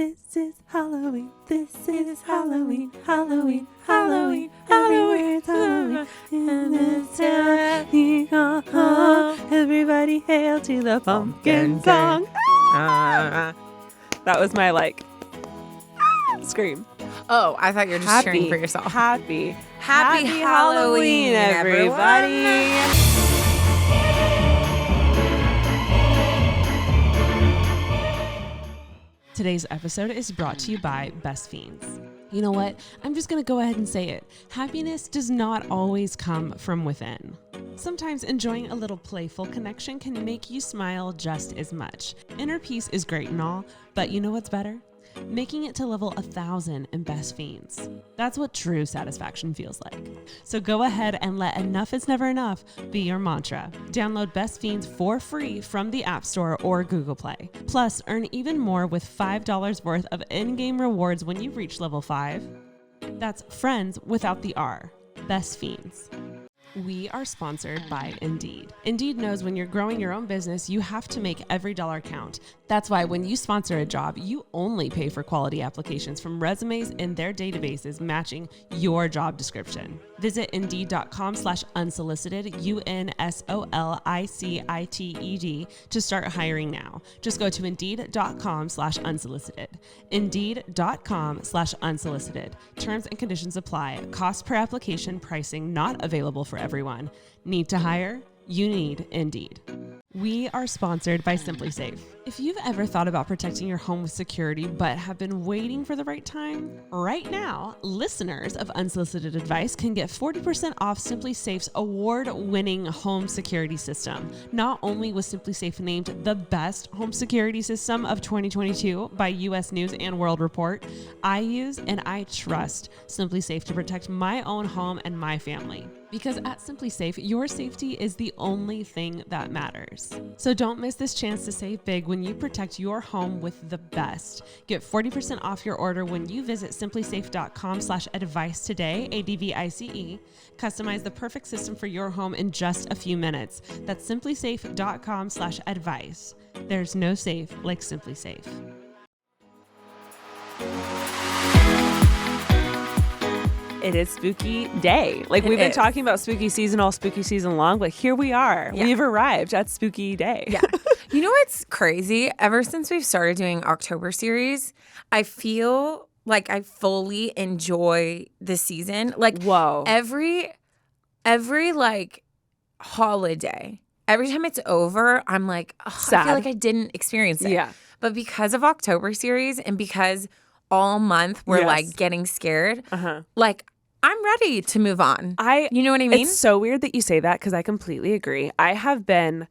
This is Halloween. This is Halloween. Halloween. Halloween. Everywhere it's Halloween. In this town, we go home. Everybody hail to the pumpkin song. That was my scream. Oh, I thought you were just cheering for yourself. Happy Halloween, everybody. Today's episode is brought to you by Best Fiends. You know what? I'm just going to go ahead and say it. Happiness does not always come from within. Sometimes enjoying a little playful connection can make you smile just as much. Inner peace is great and all, but you know what's better? Making it to level 1,000 in Best Fiends. That's what true satisfaction feels like. So go ahead and let enough is never enough be your mantra. Download Best Fiends for free from the App Store or Google Play. Plus, earn even more with $5 worth of in-game rewards when you reach level 5. That's friends without the R. Best Fiends. We are sponsored by Indeed. Indeed knows when you're growing your own business, you have to make every dollar count. That's why when you sponsor a job, you only pay for quality applications from resumes in their databases matching your job description. Visit Indeed.com/unsolicited, UNSOLICITED to start hiring now. Just go to Indeed.com/unsolicited. Indeed.com/unsolicited. Terms and conditions apply. Cost per application pricing not available for everyone. Need to hire? You need Indeed. We are sponsored by SimpliSafe. If you've ever thought about protecting your home with security but have been waiting for the right time, right now, listeners of Unsolicited Advice can get 40% off SimpliSafe's award-winning home security system. Not only was SimpliSafe named the best home security system of 2022 by U.S. News and World Report, I use and I trust SimpliSafe to protect my own home and my family. Because at SimpliSafe, your safety is the only thing that matters. So don't miss this chance to save big when you protect your home with the best. Get 40% off your order when you visit simplysafe.com/advice today, ADVICE. Customize the perfect system for your home in just a few minutes. That's simplysafe.com/advice. There's no safe like SimpliSafe. It is spooky day. We've been talking about spooky season all spooky season long, but here we are. Yeah. We've arrived at spooky day. Yeah. You know what's crazy? Ever since we've started doing October series, I feel like I fully enjoy the season. Whoa. Every holiday, every time it's over, I'm like, I feel like I didn't experience it. Yeah. But because of October series and because all month we're getting scared, I'm ready to move on. You know what I mean? It's so weird that you say that because I completely agree. I have been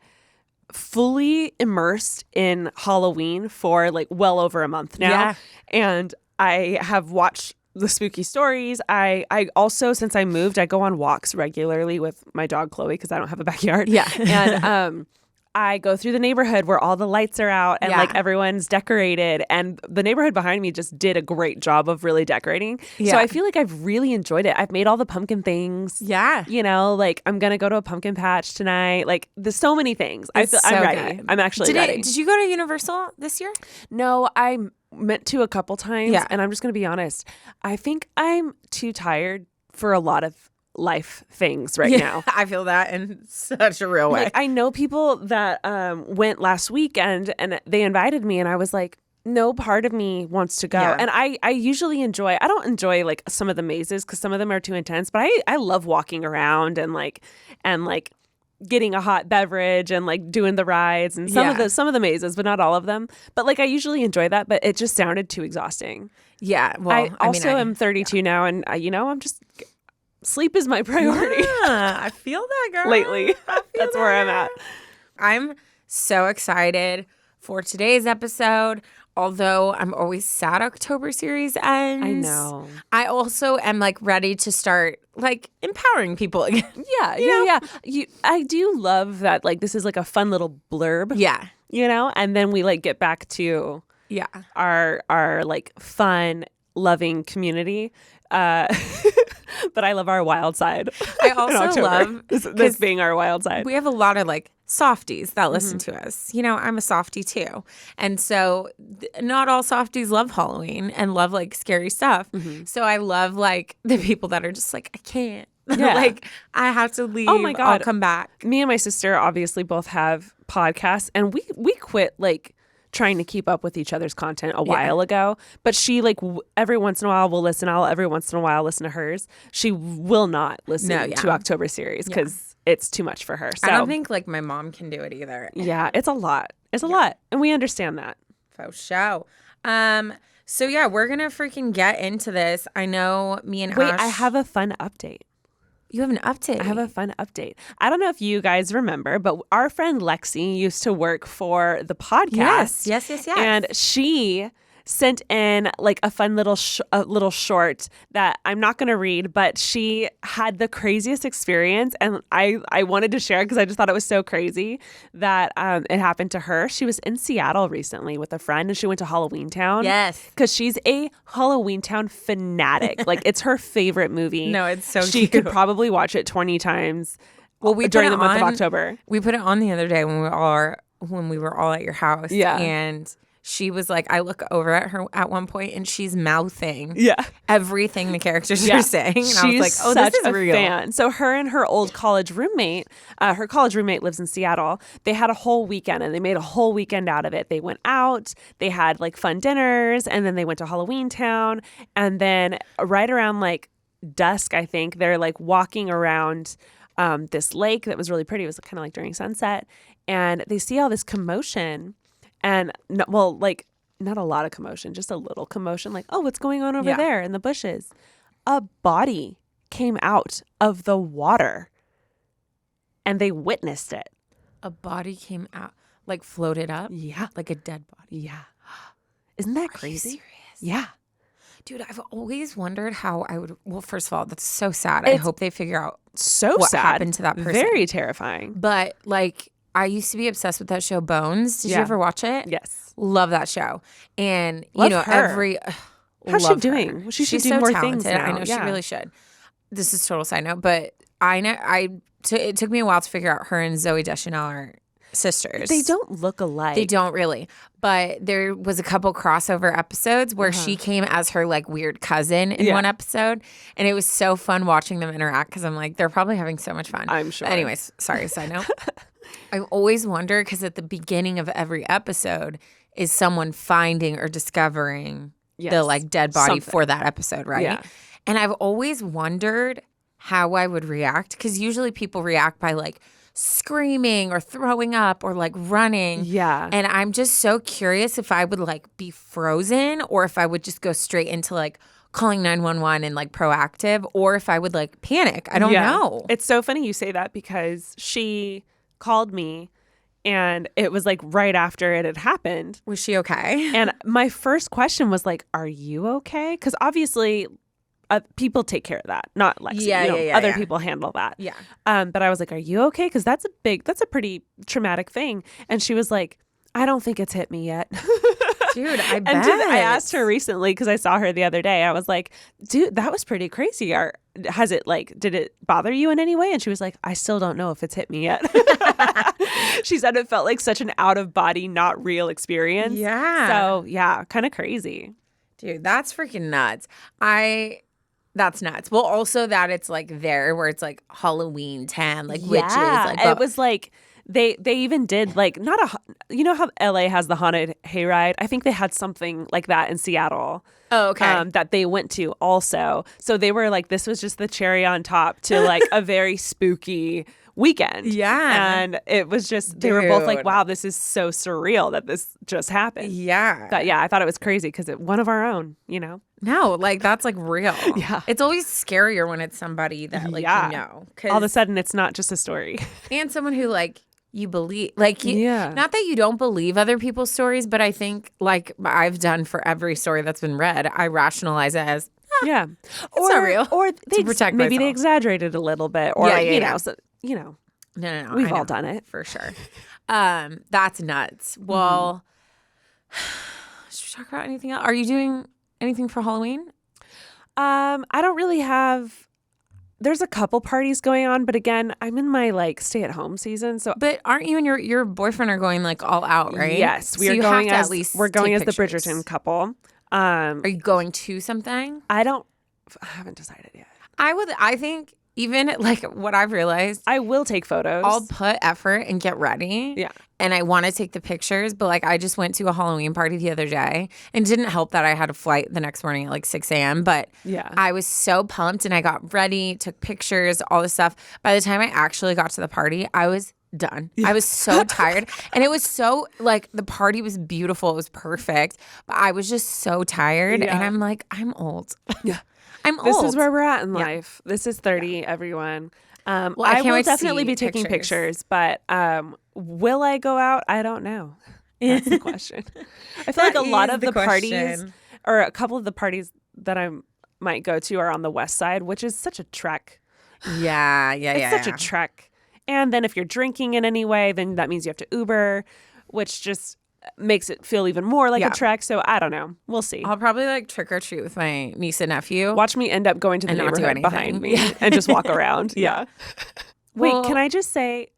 fully immersed in Halloween for well over a month now. Yeah. And I have watched the spooky stories. I also, since I moved, I go on walks regularly with my dog Chloe because I don't have a backyard. Yeah. And I go through the neighborhood where all the lights are out and everyone's decorated, and the neighborhood behind me just did a great job of really decorating. Yeah. So I feel like I've really enjoyed it. I've made all the pumpkin things. Yeah. I'm going to go to a pumpkin patch tonight. There's so many things. I'm ready. Good. I'm actually ready. Did you go to Universal this year? No, I meant to a couple times. Yeah. And I'm just going to be honest. I think I'm too tired for a lot of life things right now. I feel that in such a real way. I know people that went last weekend and they invited me and I was like, no part of me wants to go. Yeah. And I usually I don't enjoy some of the mazes because some of them are too intense, but I love walking around and getting a hot beverage and doing the rides and some of the mazes, but not all of them. But I usually enjoy that, but it just sounded too exhausting. Yeah. Well, I am 32 now and I'm just sleep is my priority. Yeah, I feel that, girl. Lately. That's where I'm at. I'm so excited for today's episode. Although I'm always sad October series ends. I know. I also am ready to start empowering people again. Yeah. I do love that this is a fun little blurb. Yeah. And then we get back to our fun, loving community. But I love our wild side. I also love this being our wild side. We have a lot of softies that listen to us. You know, I'm a softie too. And so not all softies love Halloween and love like scary stuff. So I love like the people that are just like, I can't. Yeah. Like, I have to leave. Oh my God. I'll come back. Me and my sister obviously both have podcasts, and we quit like trying to keep up with each other's content a while ago. But she like every once in a while will listen. I'll every once in a while listen to hers. She will not listen to October series because it's too much for her. So I don't think like my mom can do it either. Yeah, it's a lot. It's a lot, and we understand that. Faux show. So yeah, we're gonna freaking get into this. I know me and Ash. I have a fun update. You have an update. I have a fun update. I don't know if you guys remember, but our friend Lexi used to work for the podcast. Yes. And she sent in like a fun little short that I'm not going to read, but she had the craziest experience, and I wanted to share it because I just thought it was so crazy that it happened to her. She was in Seattle recently with a friend, and she went to Halloweentown. Yes. Because she's a Halloweentown fanatic. Like, it's her favorite movie. No, it's so She cute. could probably watch it 20 times we during the month of October. We put it on the other day when we were all at your house. Yeah. And she was like, I look over at her at one point and she's mouthing Yeah. everything the characters are saying. And I was like, oh, such this is a real. fan. So her and her old college roommate, her college roommate lives in Seattle. They had a whole weekend, and they made a whole weekend out of it. They went out, they had like fun dinners, and then they went to Halloweentown. And then right around like dusk, I think, they're like walking around this lake that was really pretty. It was kind of like during sunset. And they see all this commotion. And not a lot of commotion, just a little commotion. Like, oh, what's going on over there in the bushes? A body came out of the water, and they witnessed it. A body came out, like floated up? Yeah. Like a dead body. Yeah. Isn't that crazy? Are you serious? Yeah. Dude, I've always wondered how I would. Well, first of all, that's so sad. I hope they figure out what happened to that person. Very terrifying. But like, I used to be obsessed with that show Bones. Did you ever watch it? Yes. Love that show. And Love you know, her. How's she doing? She should She's do so more talented. things now. I know she really should. This is total side note, but it took me a while to figure out her and Zooey Deschanel are sisters. They don't look alike. They don't really. But there was a couple crossover episodes where she came as her like weird cousin in one episode. And it was so fun watching them interact because I'm like, they're probably having so much fun. I'm sure. Anyways, sorry, side note. I always wonder because at the beginning of every episode is someone finding or discovering the like dead body for that episode, right? Yeah. And I've always wondered how I would react because usually people react by like screaming or throwing up or like running. Yeah. And I'm just so curious if I would like be frozen or if I would just go straight into like calling 911 and like proactive or if I would like panic. I don't know. It's so funny you say that because she called me and it was like right after it had happened. Was she okay? And my first question was like, are you okay? Because obviously people take care of that, not Lexi. Other people handle that. Yeah. But I was like, are you okay? Because that's a pretty traumatic thing. And she was like, I don't think it's hit me yet. Dude, I bet. And I asked her recently because I saw her the other day. I was like, dude, that was pretty crazy. Did it bother you in any way? And she was like, I still don't know if it's hit me yet. She said it felt like such an out of body, not real experience. Yeah. So yeah, kind of crazy. Dude, that's freaking nuts. That's nuts. Well, also that it's like there where it's like Halloweentown, like witches. Like, it was like they even did like you know how LA has the haunted hayride? I think they had something like that in Seattle. Oh, okay. That they went to also. So they were like, this was just the cherry on top to like a very spooky weekend. Yeah. And it was just, they were both like, wow, this is so surreal that this just happened. Yeah. But yeah, I thought it was crazy because one of our own, you know? No, like that's like real. Yeah. It's always scarier when it's somebody that like you know. All of a sudden it's not just a story. And someone who like you believe, like Yeah. not that you don't believe other people's stories, but I think like I've done for every story that's been read, I rationalize it as yeah. It's not real. Or they protect maybe they myself. exaggerated a little bit or you know, so you know. No. We've all done it. For sure. That's nuts. Well, should we talk about anything else? Are you doing anything for Halloween? I don't really have there's a couple parties going on, but again, I'm in my like stay at home season. So But aren't you and your boyfriend are going like all out, right? yes, we so are you going have to as at least we're going take as the pictures. Bridgerton couple. Are you going to something? I haven't decided yet. I think even like what I've realized, I will take photos. I'll put effort and get ready. Yeah. And I want to take the pictures, but like I just went to a Halloween party the other day and didn't help that I had a flight the next morning at like 6 a.m. But yeah, I was so pumped and I got ready, took pictures, all this stuff. By the time I actually got to the party, I was done. Yeah. I was so tired. And it was so like the party was beautiful. It was perfect. But I was just so tired. Yeah. And I'm like, I'm old. Yeah. I'm old. This is where we're at in life. This is 30, everyone. Well, I can't will wait to definitely see be taking pictures. pictures, but will I go out? I don't know. That's the question. I feel like a lot of the parties, or a couple of the parties that I might go to are on the west side, which is such a trek. Yeah. It's such a trek. And then if you're drinking in any way, then that means you have to Uber, which just makes it feel even more like a trek. So I don't know. We'll see. I'll probably like trick or treat with my niece and nephew. Watch me end up going to the neighborhood behind me and just walk around. Yeah. Wait, can I just say,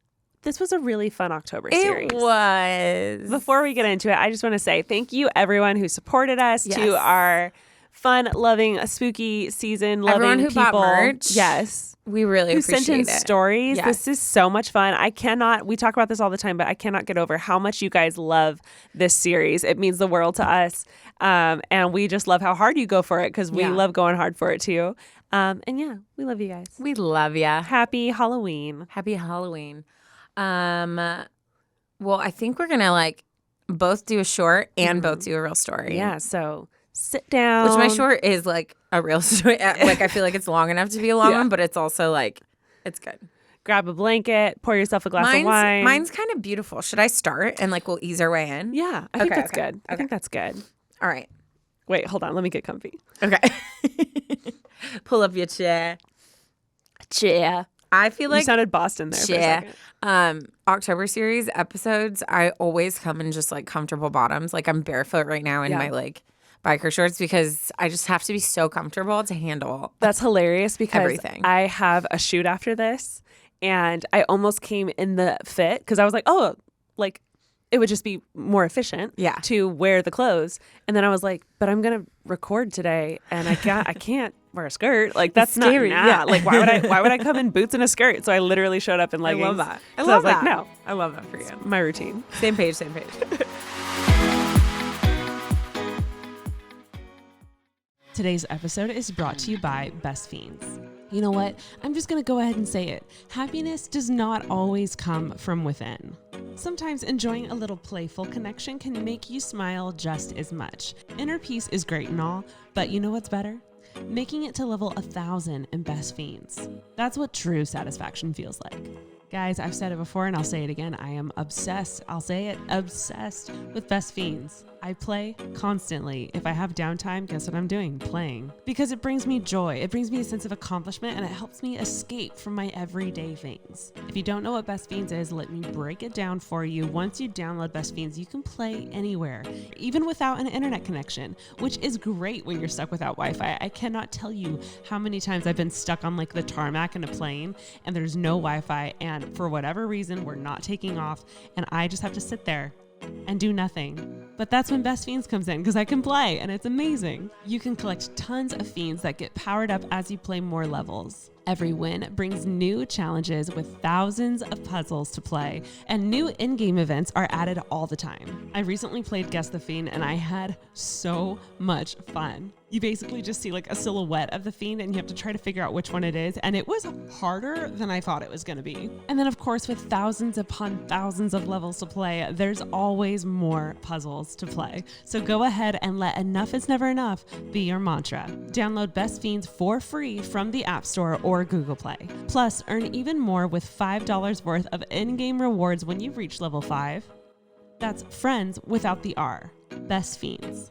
this was a really fun October series. It was. Before we get into it, I just want to say thank you everyone who supported us, to our fun, loving, spooky season, loving everyone who people. Bought merch. Yes. We really appreciate sent in it. stories. Yes. This is so much fun. We talk about this all the time, but I cannot get over how much you guys love this series. It means the world to us. And we just love how hard you go for it because we love going hard for it too. And yeah, we love you guys. We love ya. Happy Halloween. Happy Halloween. Well, I think we're going to like both do a short and both do a real story. Yeah, so sit down. Which my short is like a real story. Like I feel like it's long enough to be a long one, but it's also like, it's good. Grab a blanket, pour yourself a glass of wine. Mine's kind of beautiful. Should I start and like we'll ease our way in? Yeah, I think that's good. I think that's good. All right. Wait, hold on. Let me get comfy. Okay. Pull up your chair. Chair. I feel like you sounded Boston there for a second. October series episodes, I always come in just like comfortable bottoms. Like I'm barefoot right now in my like biker shorts because I just have to be so comfortable to handle. That's hilarious because everything. I have a shoot after this and I almost came in the fit because I was like, oh, like it would just be more efficient to wear the clothes. And then I was like, but I'm going to record today and I can't wear a skirt. Like that's not scary. Like why would I come in boots and a skirt? So I literally showed up in leggings. I love that. I was like, no. I love that for you. It's my routine. Same page. Today's episode is brought to you by Best Fiends. You know what? I'm just going to go ahead and say it. Happiness does not always come from within. Sometimes enjoying a little playful connection can make you smile just as much. Inner peace is great and all, but you know what's better? Making it to level 1,000 in Best Fiends. That's what true satisfaction feels like. Guys, I've said it before and I'll say it again. I am obsessed. I'll say it, obsessed with Best Fiends. I play constantly. If I have downtime, guess what I'm doing? Playing. Because it brings me joy. It brings me a sense of accomplishment and it helps me escape from my everyday things. If you don't know what Best Fiends is, let me break it down for you. Once you download Best Fiends, you can play anywhere, even without an internet connection, which is great when you're stuck without Wi-Fi. I cannot tell you how many times I've been stuck on like the tarmac in a plane and there's no Wi-Fi and for whatever reason, we're not taking off and I just have to sit there and do nothing. But that's when Best Fiends comes in because I can play and it's amazing. You can collect tons of fiends that get powered up as you play more levels. Every win brings new challenges with thousands of puzzles to play, and new in-game events are added all the time. I recently played Guess the Fiend, and I had so much fun. You basically just see like a silhouette of the fiend, and you have to try to figure out which one it is, and it was harder than I thought it was going to be. And then, of course, with thousands upon thousands of levels to play, there's always more puzzles to play. So go ahead and let enough is never enough be your mantra. Download Best Fiends for free from the App Store or Google Play. Plus, earn even more with $5 worth of in-game rewards when you reach level 5. That's friends without the R. Best Fiends.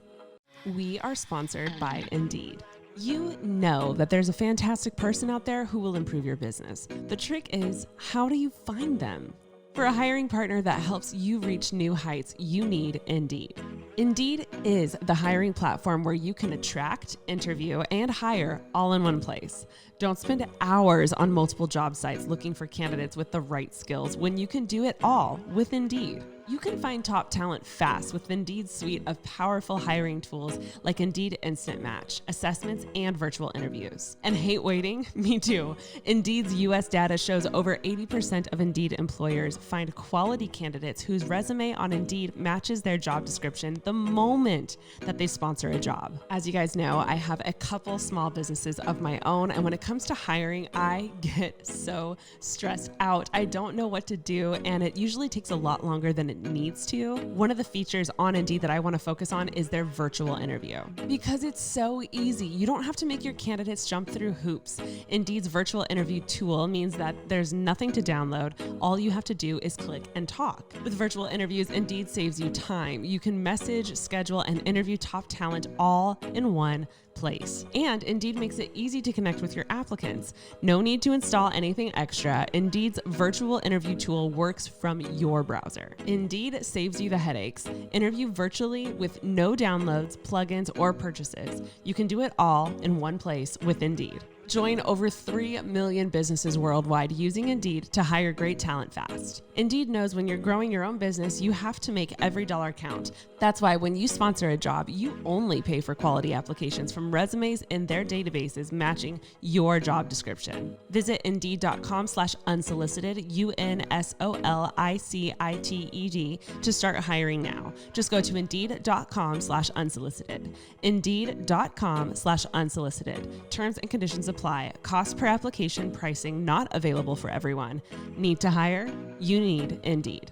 We are sponsored by Indeed. You know that there's a fantastic person out there who will improve your business. The trick is, how do you find them? For a hiring partner that helps you reach new heights, you need Indeed. Indeed is the hiring platform where you can attract, interview, and hire all in one place. Don't spend hours on multiple job sites looking for candidates with the right skills when you can do it all with Indeed. You can find top talent fast with Indeed's suite of powerful hiring tools like Indeed Instant Match, assessments, and virtual interviews. And hate waiting? Me too. Indeed's US data shows over 80% of Indeed employers find quality candidates whose resume on Indeed matches their job description the moment that they sponsor a job. As you guys know, I have a couple small businesses of my own, and when it comes to hiring, I get so stressed out. I don't know what to do, and it usually takes a lot longer than it needs to. One of the features on Indeed that I want to focus on is their virtual interview because it's so easy. You don't have to make your candidates jump through hoops. Indeed's virtual interview tool means that there's nothing to download. All you have to do is click and talk. With virtual interviews, Indeed saves you time. You can message, schedule, and interview top talent all in one place. And Indeed makes it easy to connect with your applicants. No need to install anything extra. Indeed's virtual interview tool works from your browser. Indeed saves you the headaches. Interview virtually with no downloads, plugins, or purchases. You can do it all in one place with Indeed. Join over 3 million businesses worldwide using Indeed to hire great talent fast. Indeed knows when you're growing your own business, you have to make every dollar count. That's why when you sponsor a job, you only pay for quality applications from resumes in their databases matching your job description. Visit Indeed.com/unsolicited, UNSOLICITED to start hiring now. Just go to Indeed.com/unsolicited. Indeed.com/unsolicited. Terms and conditions apply. Cost per application pricing not available for everyone. Need to hire? You need Indeed.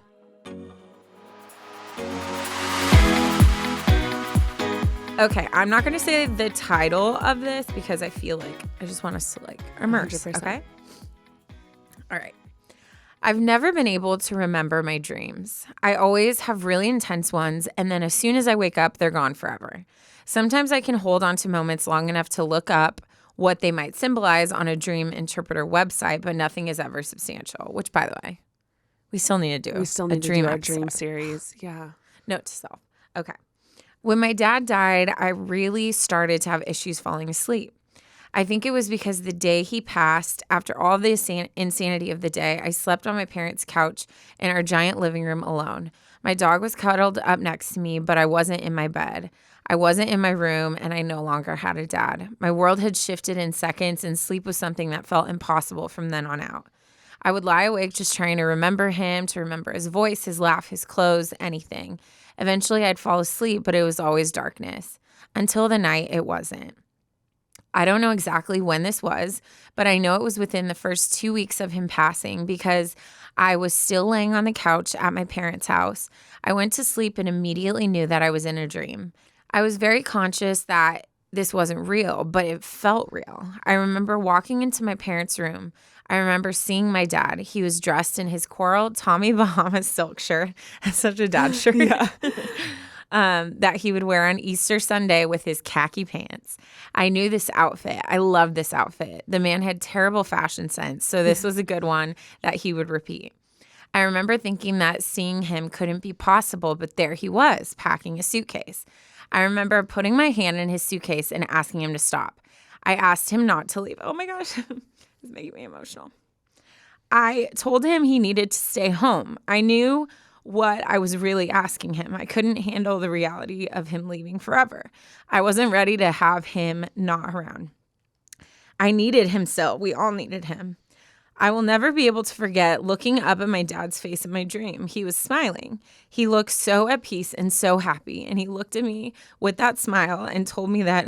Okay, I'm not going to say the title of this because I feel like I just want us to immerse. 100%. Okay? All right. I've never been able to remember my dreams. I always have really intense ones, and then as soon as I wake up, they're gone forever. Sometimes I can hold on to moments long enough to look up what they might symbolize on a dream interpreter website, but nothing is ever substantial, which, by the way, we still need to do. We still need to do our dream series. Yeah. Note to self. Okay. When my dad died, I really started to have issues falling asleep. I think it was because the day he passed, after all the insanity of the day, I slept on my parents' couch in our giant living room alone. My dog was cuddled up next to me, but I wasn't in my bed. I wasn't in my room, and I no longer had a dad. My world had shifted in seconds, and sleep was something that felt impossible from then on out. I would lie awake just trying to remember him, to remember his voice, his laugh, his clothes, anything. Eventually, I'd fall asleep, but it was always darkness. Until the night, it wasn't. I don't know exactly when this was, but I know it was within the first 2 weeks of him passing because I was still laying on the couch at my parents' house. I went to sleep and immediately knew that I was in a dream. I was very conscious that this wasn't real, but it felt real. I remember walking into my parents' room. I remember seeing my dad. He was dressed in his coral Tommy Bahama silk shirt. That's such a dad shirt. Yeah. That he would wear on Easter Sunday with his khaki pants. I knew this outfit. I loved this outfit. The man had terrible fashion sense, so this was a good one that he would repeat. I remember thinking that seeing him couldn't be possible, but there he was, packing a suitcase. I remember putting my hand in his suitcase and asking him to stop. I asked him not to leave. Oh my gosh, it's making me emotional. I told him he needed to stay home. I knew what I was really asking him. I couldn't handle the reality of him leaving forever. I wasn't ready to have him not around. I needed him still. We all needed him. I will never be able to forget looking up at my dad's face in my dream. He was smiling. He looked so at peace and so happy. And he looked at me with that smile and told me that,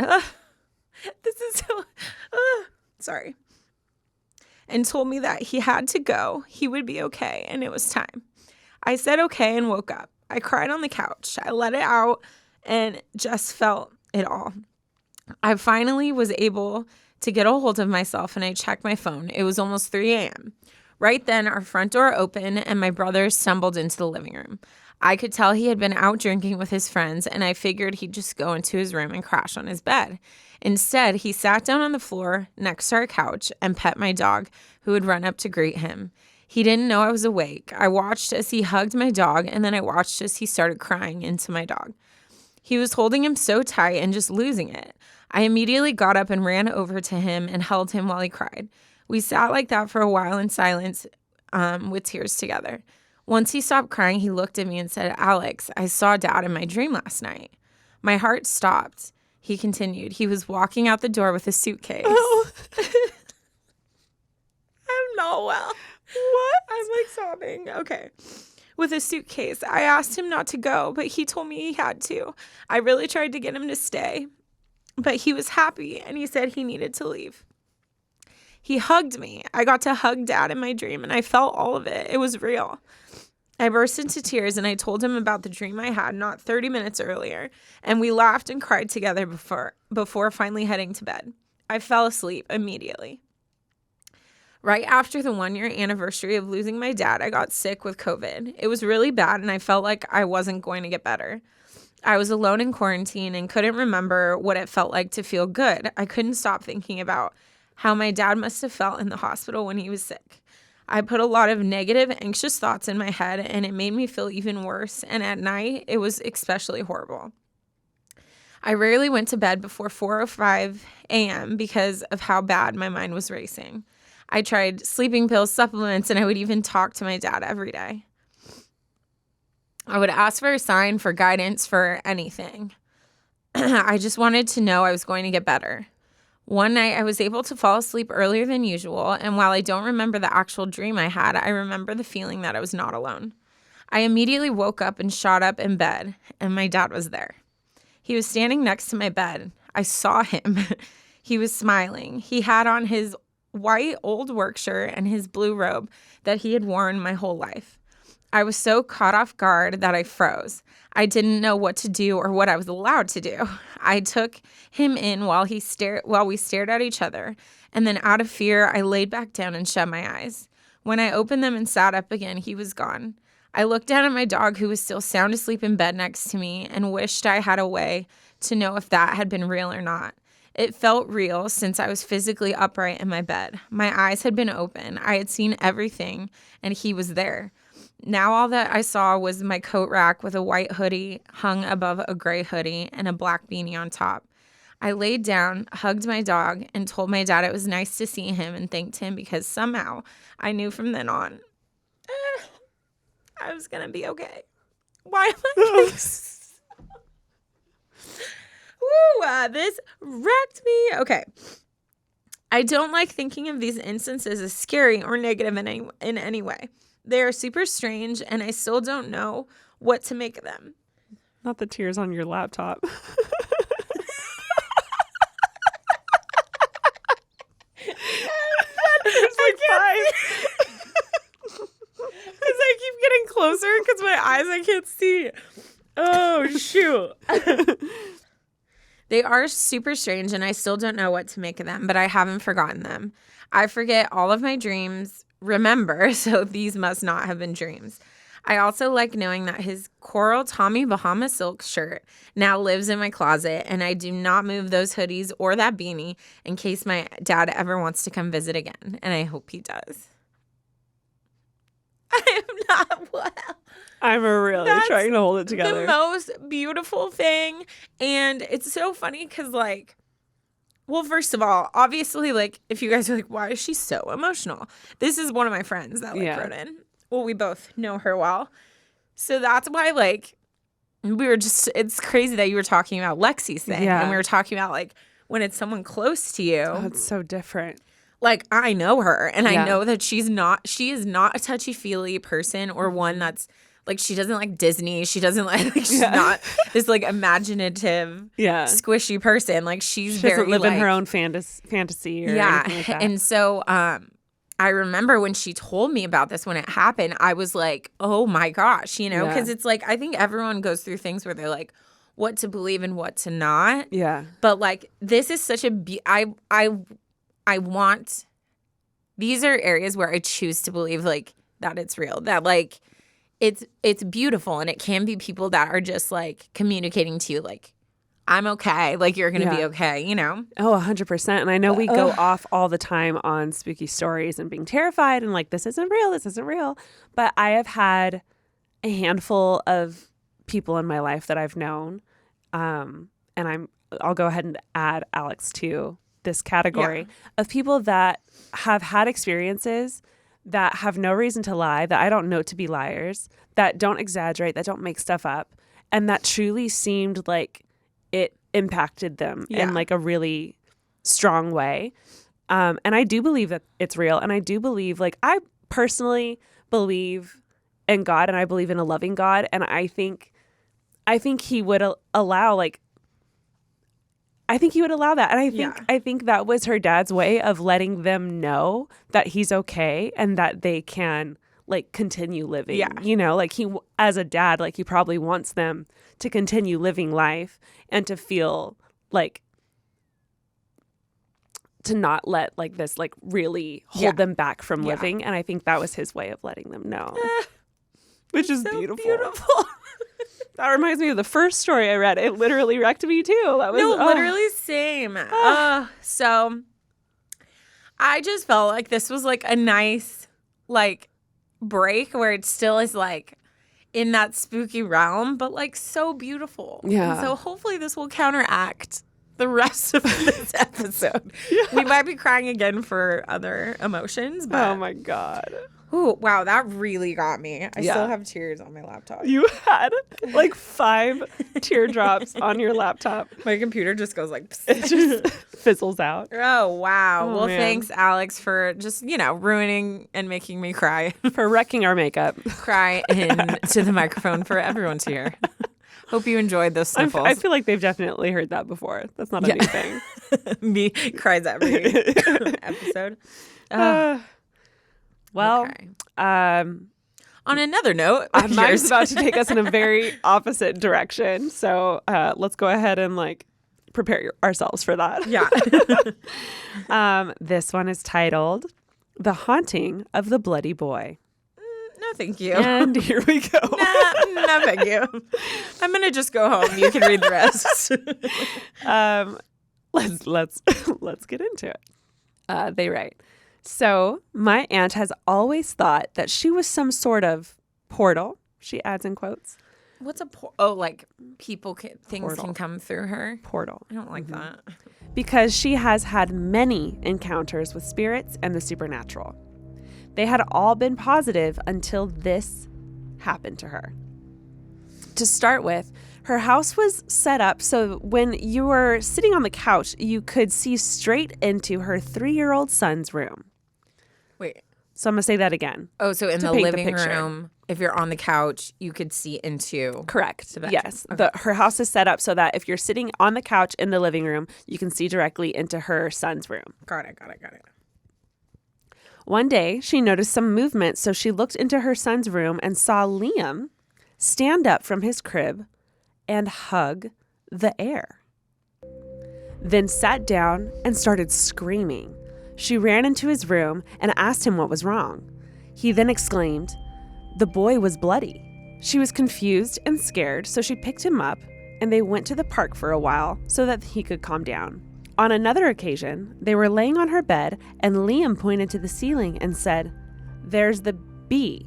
this is so, sorry. And told me that he had to go. He would be okay. And it was time. I said okay and woke up. I cried on the couch. I let it out and just felt it all. I finally was able to get a hold of myself and I checked my phone. It was almost 3 a.m. Right then, our front door opened and my brother stumbled into the living room. I could tell he had been out drinking with his friends and I figured he'd just go into his room and crash on his bed. Instead, he sat down on the floor next to our couch and pet my dog, who would run up to greet him. He didn't know I was awake. I watched as he hugged my dog, and then I watched as he started crying into my dog. He was holding him so tight and just losing it. I immediately got up and ran over to him and held him while he cried. We sat like that for a while in silence, with tears together. Once he stopped crying, he looked at me and said, "Alex, I saw Dad in my dream last night." My heart stopped. He continued. He was walking out the door with a suitcase. Oh. I'm not well. What? I'm like sobbing. Okay. With a suitcase. I asked him not to go, but he told me he had to. I really tried to get him to stay, but he was happy and he said he needed to leave. He hugged me. I got to hug Dad in my dream and I felt all of it. It was real. I burst into tears and I told him about the dream I had not 30 minutes earlier, and we laughed and cried together before finally heading to bed. I fell asleep immediately. Right after the 1-year anniversary of losing my dad, I got sick with COVID. It was really bad and I felt like I wasn't going to get better. I was alone in quarantine and couldn't remember what it felt like to feel good. I couldn't stop thinking about how my dad must have felt in the hospital when he was sick. I put a lot of negative, anxious thoughts in my head and it made me feel even worse. And at night, it was especially horrible. I rarely went to bed before 4 or 5 a.m. because of how bad my mind was racing. I tried sleeping pills, supplements, and I would even talk to my dad every day. I would ask for a sign, for guidance, for anything. I just wanted to know I was going to get better. One night, I was able to fall asleep earlier than usual, and while I don't remember the actual dream I had, I remember the feeling that I was not alone. I immediately woke up and shot up in bed, and my dad was there. He was standing next to my bed. I saw him. He was smiling. He had on his white old work shirt and his blue robe that he had worn my whole life. I was so caught off guard that I froze. I didn't know what to do or what I was allowed to do. I took him in while we stared at each other, and then out of fear, I laid back down and shut my eyes. When I opened them and sat up again, he was gone. I looked down at my dog, who was still sound asleep in bed next to me, and wished I had a way to know if that had been real or not. It felt real since I was physically upright in my bed. My eyes had been open. I had seen everything, and he was there. Now all that I saw was my coat rack with a white hoodie hung above a gray hoodie and a black beanie on top. I laid down, hugged my dog, and told my dad it was nice to see him and thanked him because somehow I knew from then on I was going to be okay. Why am I Woo, this wrecked me. Okay. I don't like thinking of these instances as scary or negative in any way. They are super strange, and I still don't know what to make of them. Not the tears on your laptop. There's like 5. Because I keep getting closer because my eyes I can't see. Oh, shoot. They are super strange, and I still don't know what to make of them, but I haven't forgotten them. I forget all of my dreams. Remember, so these must not have been dreams. I also like knowing that his coral Tommy Bahama silk shirt now lives in my closet, and I do not move those hoodies or that beanie in case my dad ever wants to come visit again, and I hope he does. I am not well. I'm really trying to hold it together. The most beautiful thing, and it's so funny because, like, well, first of all, obviously, like, if you guys are like, why is she so emotional? This is one of my friends that, like, wrote in. Well, we both know her well. So that's why, like, it's crazy that you were talking about Lexi's thing. Yeah. And we were talking about, like, when it's someone close to you. Oh, it's so different. Like, I know her, and I know that she is not a touchy-feely person or one that's, like, she doesn't like Disney. She doesn't like she's not this, like, imaginative, squishy person. Like, she very, doesn't live like, in her own fantasy or anything like that. And so I remember when she told me about this when it happened, I was like, oh, my gosh, you know, because it's like I think everyone goes through things where they're like, what to believe and what to not. Yeah. But, like, this is such I want – these are areas where I choose to believe, like, that it's real, that, like, it's beautiful, and it can be people that are just, like, communicating to you, like, I'm okay, like, you're going to be okay, you know? Oh, 100%. And I know we go off all the time on spooky stories and being terrified and, like, this isn't real. But I have had a handful of people in my life that I've known and I'll go ahead and add Alex to this category of people that have had experiences that have no reason to lie, that I don't know to be liars, that don't exaggerate, that don't make stuff up, and that truly seemed like it impacted them in like a really strong way. And I do believe that it's real. And I do believe, like, I personally believe in God, and I believe in a loving God. And I think he would allow, like, I think he would allow that. And I think that was her dad's way of letting them know that he's okay and that they can, like, continue living. Yeah. You know, like, he, as a dad, like, he probably wants them to continue living life and to feel like, to not let, like, this, like, really hold them back from living. And I think that was his way of letting them know. Which is so beautiful. That reminds me of the first story I read. It literally wrecked me too. That was literally same. So I just felt like this was like a nice like break where it still is like in that spooky realm, but like so beautiful. Yeah. And so hopefully this will counteract the rest of this episode. We might be crying again for other emotions. But oh my God. Ooh, wow, that really got me. I still have tears on my laptop. You had like 5 teardrops on your laptop. My computer just goes like... It just fizzles out. Oh, wow. Oh, well, man. Thanks, Alex, for just, ruining and making me cry. For wrecking our makeup. Cry into the microphone for everyone to hear. Hope you enjoyed those sniffles. I feel like they've definitely heard that before. That's not a new thing. Me cries every episode. Well, okay. On another note, mine's about to take us in a very opposite direction. So let's go ahead and like prepare ourselves for that. Yeah. This one is titled "The Haunting of the Bloody Boy." No, thank you. And here we go. No, thank you. I'm gonna just go home. You can read the rest. Let's get into it. They write. So, my aunt has always thought that she was some sort of portal, she adds in quotes. What's a portal? Oh, like things Portal. can come through her? Portal. I don't like that. Because she has had many encounters with spirits and the supernatural. They had all been positive until this happened to her. To start with, her house was set up so when you were sitting on the couch, you could see straight into her 3-year-old son's room. Wait. So I'm going to say that again. Oh, so in the paint the living picture. room, if you're on the couch, you could see into... Correct. bedroom. Yes. Okay. Her house is set up so that if you're sitting on the couch in the living room, you can see directly into her son's room. Got it. One day, she noticed some movement, so she looked into her son's room and saw Liam stand up from his crib and hug the air. Then sat down and started screaming. She ran into his room and asked him what was wrong. He then exclaimed, "The boy was bloody." She was confused and scared, so she picked him up and they went to the park for a while so that he could calm down. On another occasion, they were laying on her bed and Liam pointed to the ceiling and said, "There's the bee."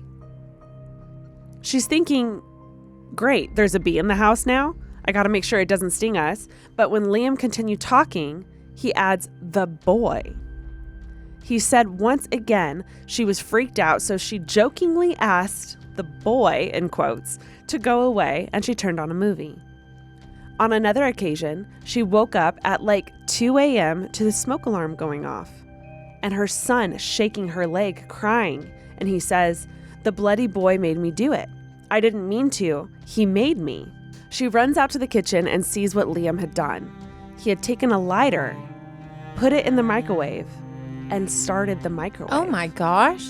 She's thinking, great, there's a bee in the house now? I gotta make sure it doesn't sting us. But when Liam continued talking, he adds, "the boy." He said once again she was freaked out, so she jokingly asked the boy, in quotes, to go away, and she turned on a movie. On another occasion, she woke up at like 2 a.m. to the smoke alarm going off, and her son shaking her leg, crying, and he says, "The bloody boy made me do it. I didn't mean to. He made me." She runs out to the kitchen and sees what Liam had done. He had taken a lighter, put it in the microwave, and started the microwave. Oh my gosh.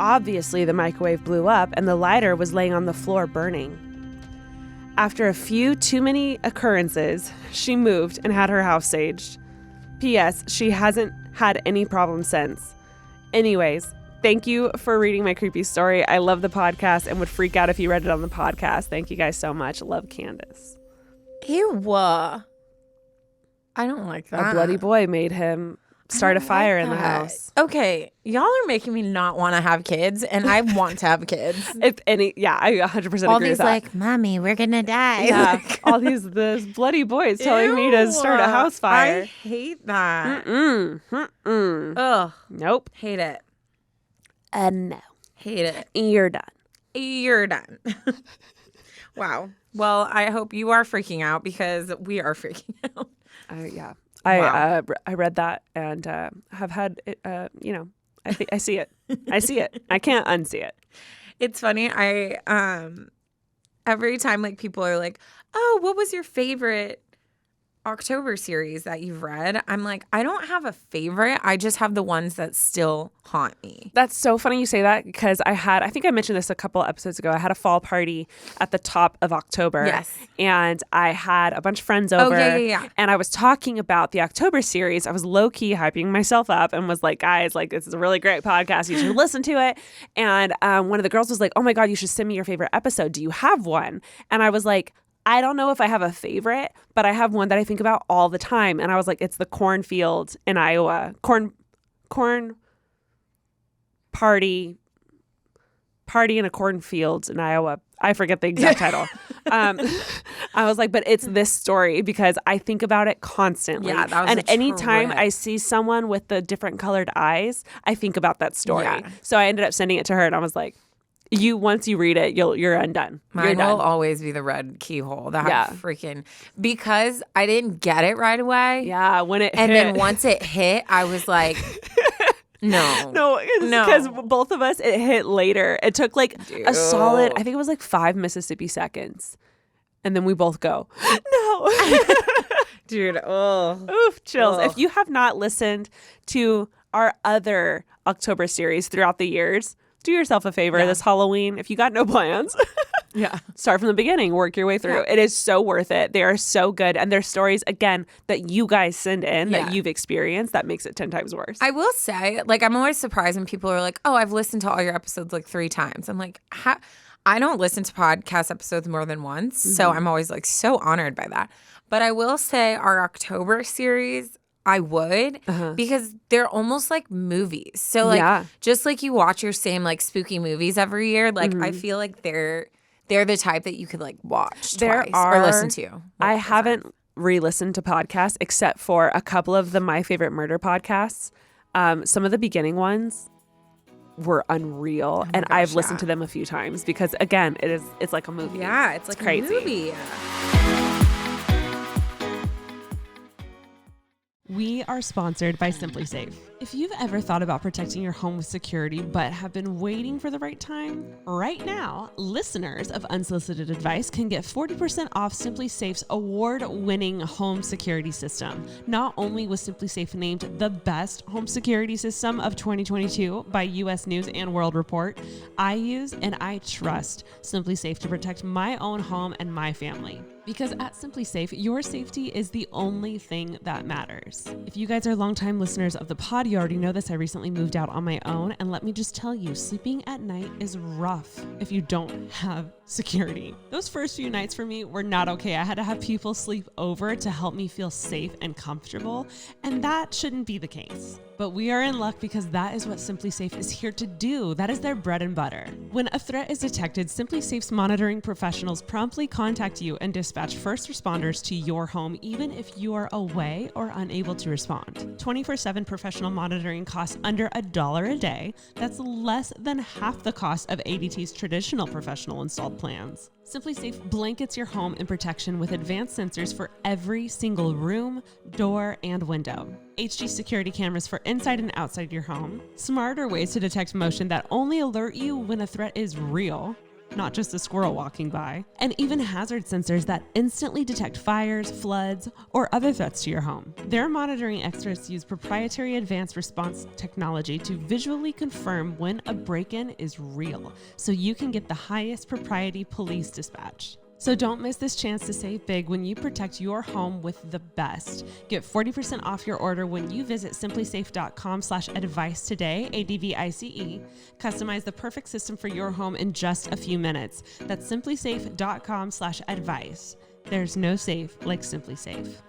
Obviously, the microwave blew up and the lighter was laying on the floor burning. After a few too many occurrences, she moved and had her house saged. P.S. She hasn't had any problems since. Anyways, thank you for reading my creepy story. I love the podcast and would freak out if you read it on the podcast. Thank you guys so much. Love, Candace. Ew. I don't like that. A bloody boy made him start a fire in the house. Okay, y'all are making me not want to have kids, and I want to have kids. If any, yeah, I 100% agree with that. All these like, mommy, we're gonna die. Yeah, all these bloody boys telling me to start a house fire. I hate that. Ugh. Nope. Hate it. No. Hate it. You're done. You're done. Wow. Well, I hope you are freaking out because we are freaking out. Yeah. Wow. I read that and have had it, I see it. I see it. I can't unsee it. It's funny. Every time like people are like, "Oh, what was your favorite October series that you've read?" I'm like, I don't have a favorite. I just have the ones that still haunt me. That's so funny you say that because I think I mentioned this a couple episodes ago. I had a fall party at the top of October. Yes. And I had a bunch of friends over. Oh, yeah. And I was talking about the October series. I was low-key hyping myself up and was like, guys, like, this is a really great podcast. You should listen to it. And one of the girls was like, oh my God, you should send me your favorite episode. Do you have one? And I was like, I don't know if I have a favorite, but I have one that I think about all the time. And I was like, it's the cornfield in Iowa. Corn party in a cornfield in Iowa. I forget the exact title. I was like, but it's this story because I think about it constantly. Yeah, that was and anytime I see someone with the different colored eyes, I think about that story. Yeah. So I ended up sending it to her and I was like, once you read it, you're undone. Mine will always be the red keyhole. Freaking because I didn't get it right away. Yeah, when it and hit. Then once it hit, I was like, no, because both of us it hit later. It took like a solid, I think it was like 5 Mississippi seconds, and then we both go, no, dude. Oh, oof, chills. If you have not listened to our other October series throughout the years, do yourself a favor this Halloween. If you got no plans, start from the beginning, work your way through. It is so worth it. They are so good. And they're stories, again, that you guys send in, that you've experienced, that makes it 10 times worse. I will say, like, I'm always surprised when people are like, oh, I've listened to all your episodes like 3 times. I'm like, I don't listen to podcast episodes more than once. Mm-hmm. So I'm always like so honored by that. But I will say our October series, I would because they're almost like movies. So like just like you watch your same like spooky movies every year, like I feel like they're the type that you could like watch twice or listen to. I haven't re-listened to podcasts except for a couple of the My Favorite Murder podcasts. Some of the beginning ones were unreal and I've listened to them a few times because again, it's like a movie. Yeah, it's like crazy. A movie. We are sponsored by Simply Safe. If you've ever thought about protecting your home with security but have been waiting for the right time, right now, listeners of Unsolicited Advice can get 40% off Simply Safe's award-winning home security system. Not only was Simply Safe named the best home security system of 2022 by U.S. News and World Report, I use and I trust Simply Safe to protect my own home and my family. Because at Simply Safe, your safety is the only thing that matters. If you guys are longtime listeners of the pod, you already know this. I recently moved out on my own, and let me just tell you, sleeping at night is rough if you don't have security. Those first few nights for me were not okay. I had to have people sleep over to help me feel safe and comfortable, and that shouldn't be the case. But we are in luck because that is what Simply Safe is here to do. That is their bread and butter. When a threat is detected, Simply Safe's monitoring professionals promptly contact you and dispatch first responders to your home, even if you are away or unable to respond. 24/7 professional monitoring costs under $1 a day. That's less than half the cost of ADT's traditional professional installed plans. Simply Safe blankets your home in protection with advanced sensors for every single room, door, and window. HD security cameras for inside and outside your home. Smarter ways to detect motion that only alert you when a threat is real, not just a squirrel walking by. And even hazard sensors that instantly detect fires, floods, or other threats to your home. Their monitoring experts use proprietary advanced response technology to visually confirm when a break-in is real, so you can get the highest priority police dispatch. So don't miss this chance to save big when you protect your home with the best. Get 40% off your order when you visit simplysafe.com/advice today, ADVICE. Customize the perfect system for your home in just a few minutes. That's simplysafe.com/advice. There's no safe like Simply Safe.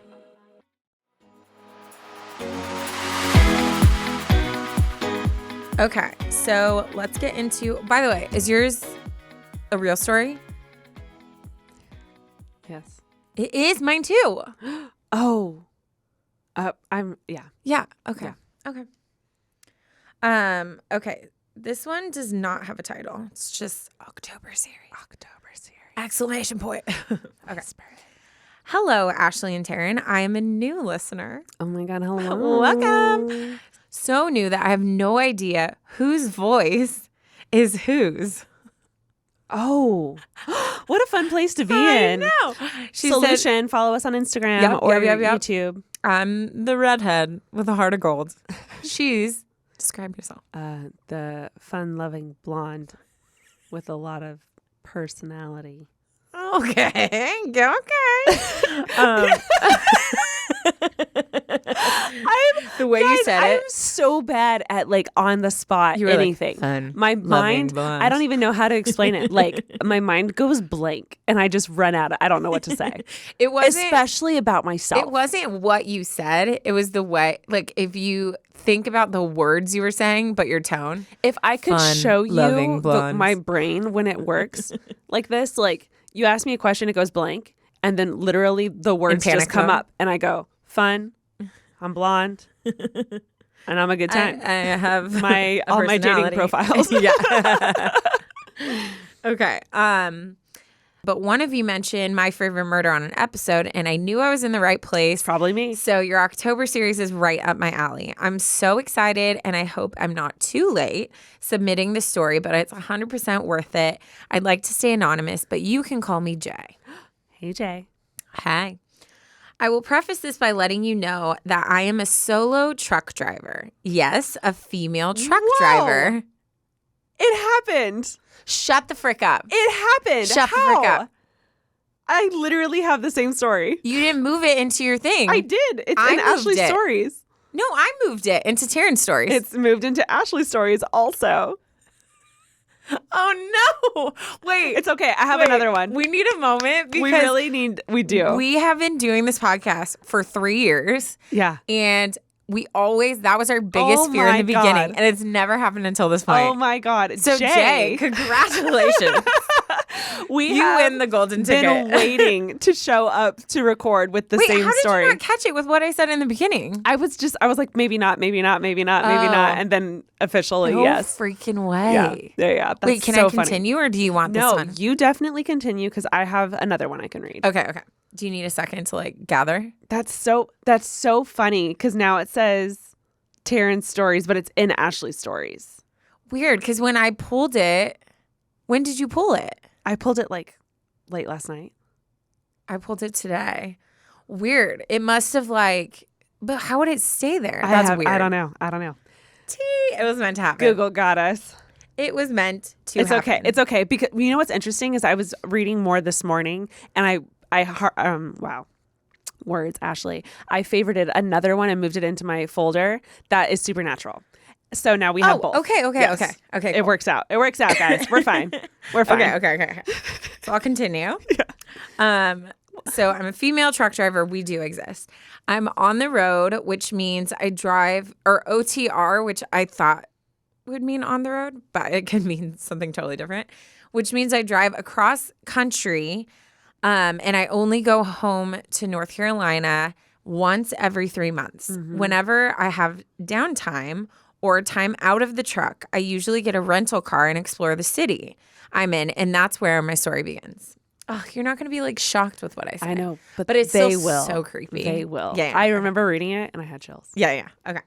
Okay, so let's get into, by the way, is yours a real story? Yes. It is mine too. Oh. Yeah. Yeah. Okay. Yeah. Okay. Okay. This one does not have a title. It's just October series. Exclamation point. Okay. Hello, Ashley and Taryne. I am a new listener. Oh my God. Hello. Welcome. So new that I have no idea whose voice is whose. Oh, what a fun place to be in. I know. She Solution. said, Follow us on Instagram Yep, or yep. YouTube. I'm the redhead with a heart of gold. She's, describe yourself. The fun-loving blonde with a lot of personality. Okay. The way you said I'm it. so bad at like on the spot You were anything. like, fun, my loving mind, blonde. I don't even know how to explain it. Like my mind goes blank and I just run out. I don't know what to say. It wasn't, especially about myself. it wasn't what you said. It was the way, like if you think about the words you were saying, but your tone. If I could Fun, show loving you blondes. my brain when it works like this, like you ask me a question, it goes blank. And then literally the words just come up and I go, fun, I'm blonde, and I'm a good time. I have all my dating profiles. Yeah. Okay. But one of you mentioned My Favorite Murder on an episode, and I knew I was in the right place. Probably me. So your October series is right up my alley. I'm so excited, and I hope I'm not too late submitting the story, but it's 100% worth it. I'd like to stay anonymous, but you can call me Jay. Hey, Jay. Hi. I will preface this by letting you know that I am a solo truck driver. Yes, a female truck driver. It happened. Shut the frick up. It happened. Shut How? the frick up. I literally have the same story. You didn't move it into your thing. I did. It's I in moved Ashley's it. stories. No, I moved it into Taryne's stories. It's moved into Ashley's stories also. Oh, no. Wait. It's okay. I have another one. We need a moment because we do. We have been doing this podcast for 3 years. Yeah. And that was our biggest fear in the beginning. God. And it's never happened until this point. Oh my God. So Jay, congratulations. You win the golden ticket. Been waiting to show up to record with the same how did story. you not catch it with what I said in the beginning? I was like, maybe not. And then officially, No yes. freaking way. Yeah. That's Wait, can so I continue or do you want this No, one? you definitely continue because I have another one I can read. Okay. Do you need a second to like gather? That's so funny because now it says Taryne's stories, but it's in Ashley's stories. Weird, because when I pulled it, when did you pull it? I pulled it like late last night. I pulled it today. Weird. It must have but how would it stay there? That's weird. I don't know. It was meant to happen. Google got us. It was meant to It's happen. okay. It's okay. Because you know what's interesting is I was reading more this morning and wow. Words, Ashley. I favorited another one and moved it into my folder that is supernatural. So now we have both. Okay. Yes. Okay. It Cool. works out. Guys. We're fine. We're fine. Okay. So I'll continue. Yeah. So I'm a female truck driver. We do exist. I'm on the road, which means I drive, or OTR, which I thought would mean on the road, but it could mean something totally different, which means I drive across country. And I only go home to North Carolina once every 3 months. Mm-hmm. Whenever I have downtime or time out of the truck, I usually get a rental car and explore the city I'm in. And that's where my story begins. Oh, you're not going to be like shocked with what I say. I know, but it's they still will. So creepy. They will. Yeah. I remember reading it and I had chills. Yeah. Okay.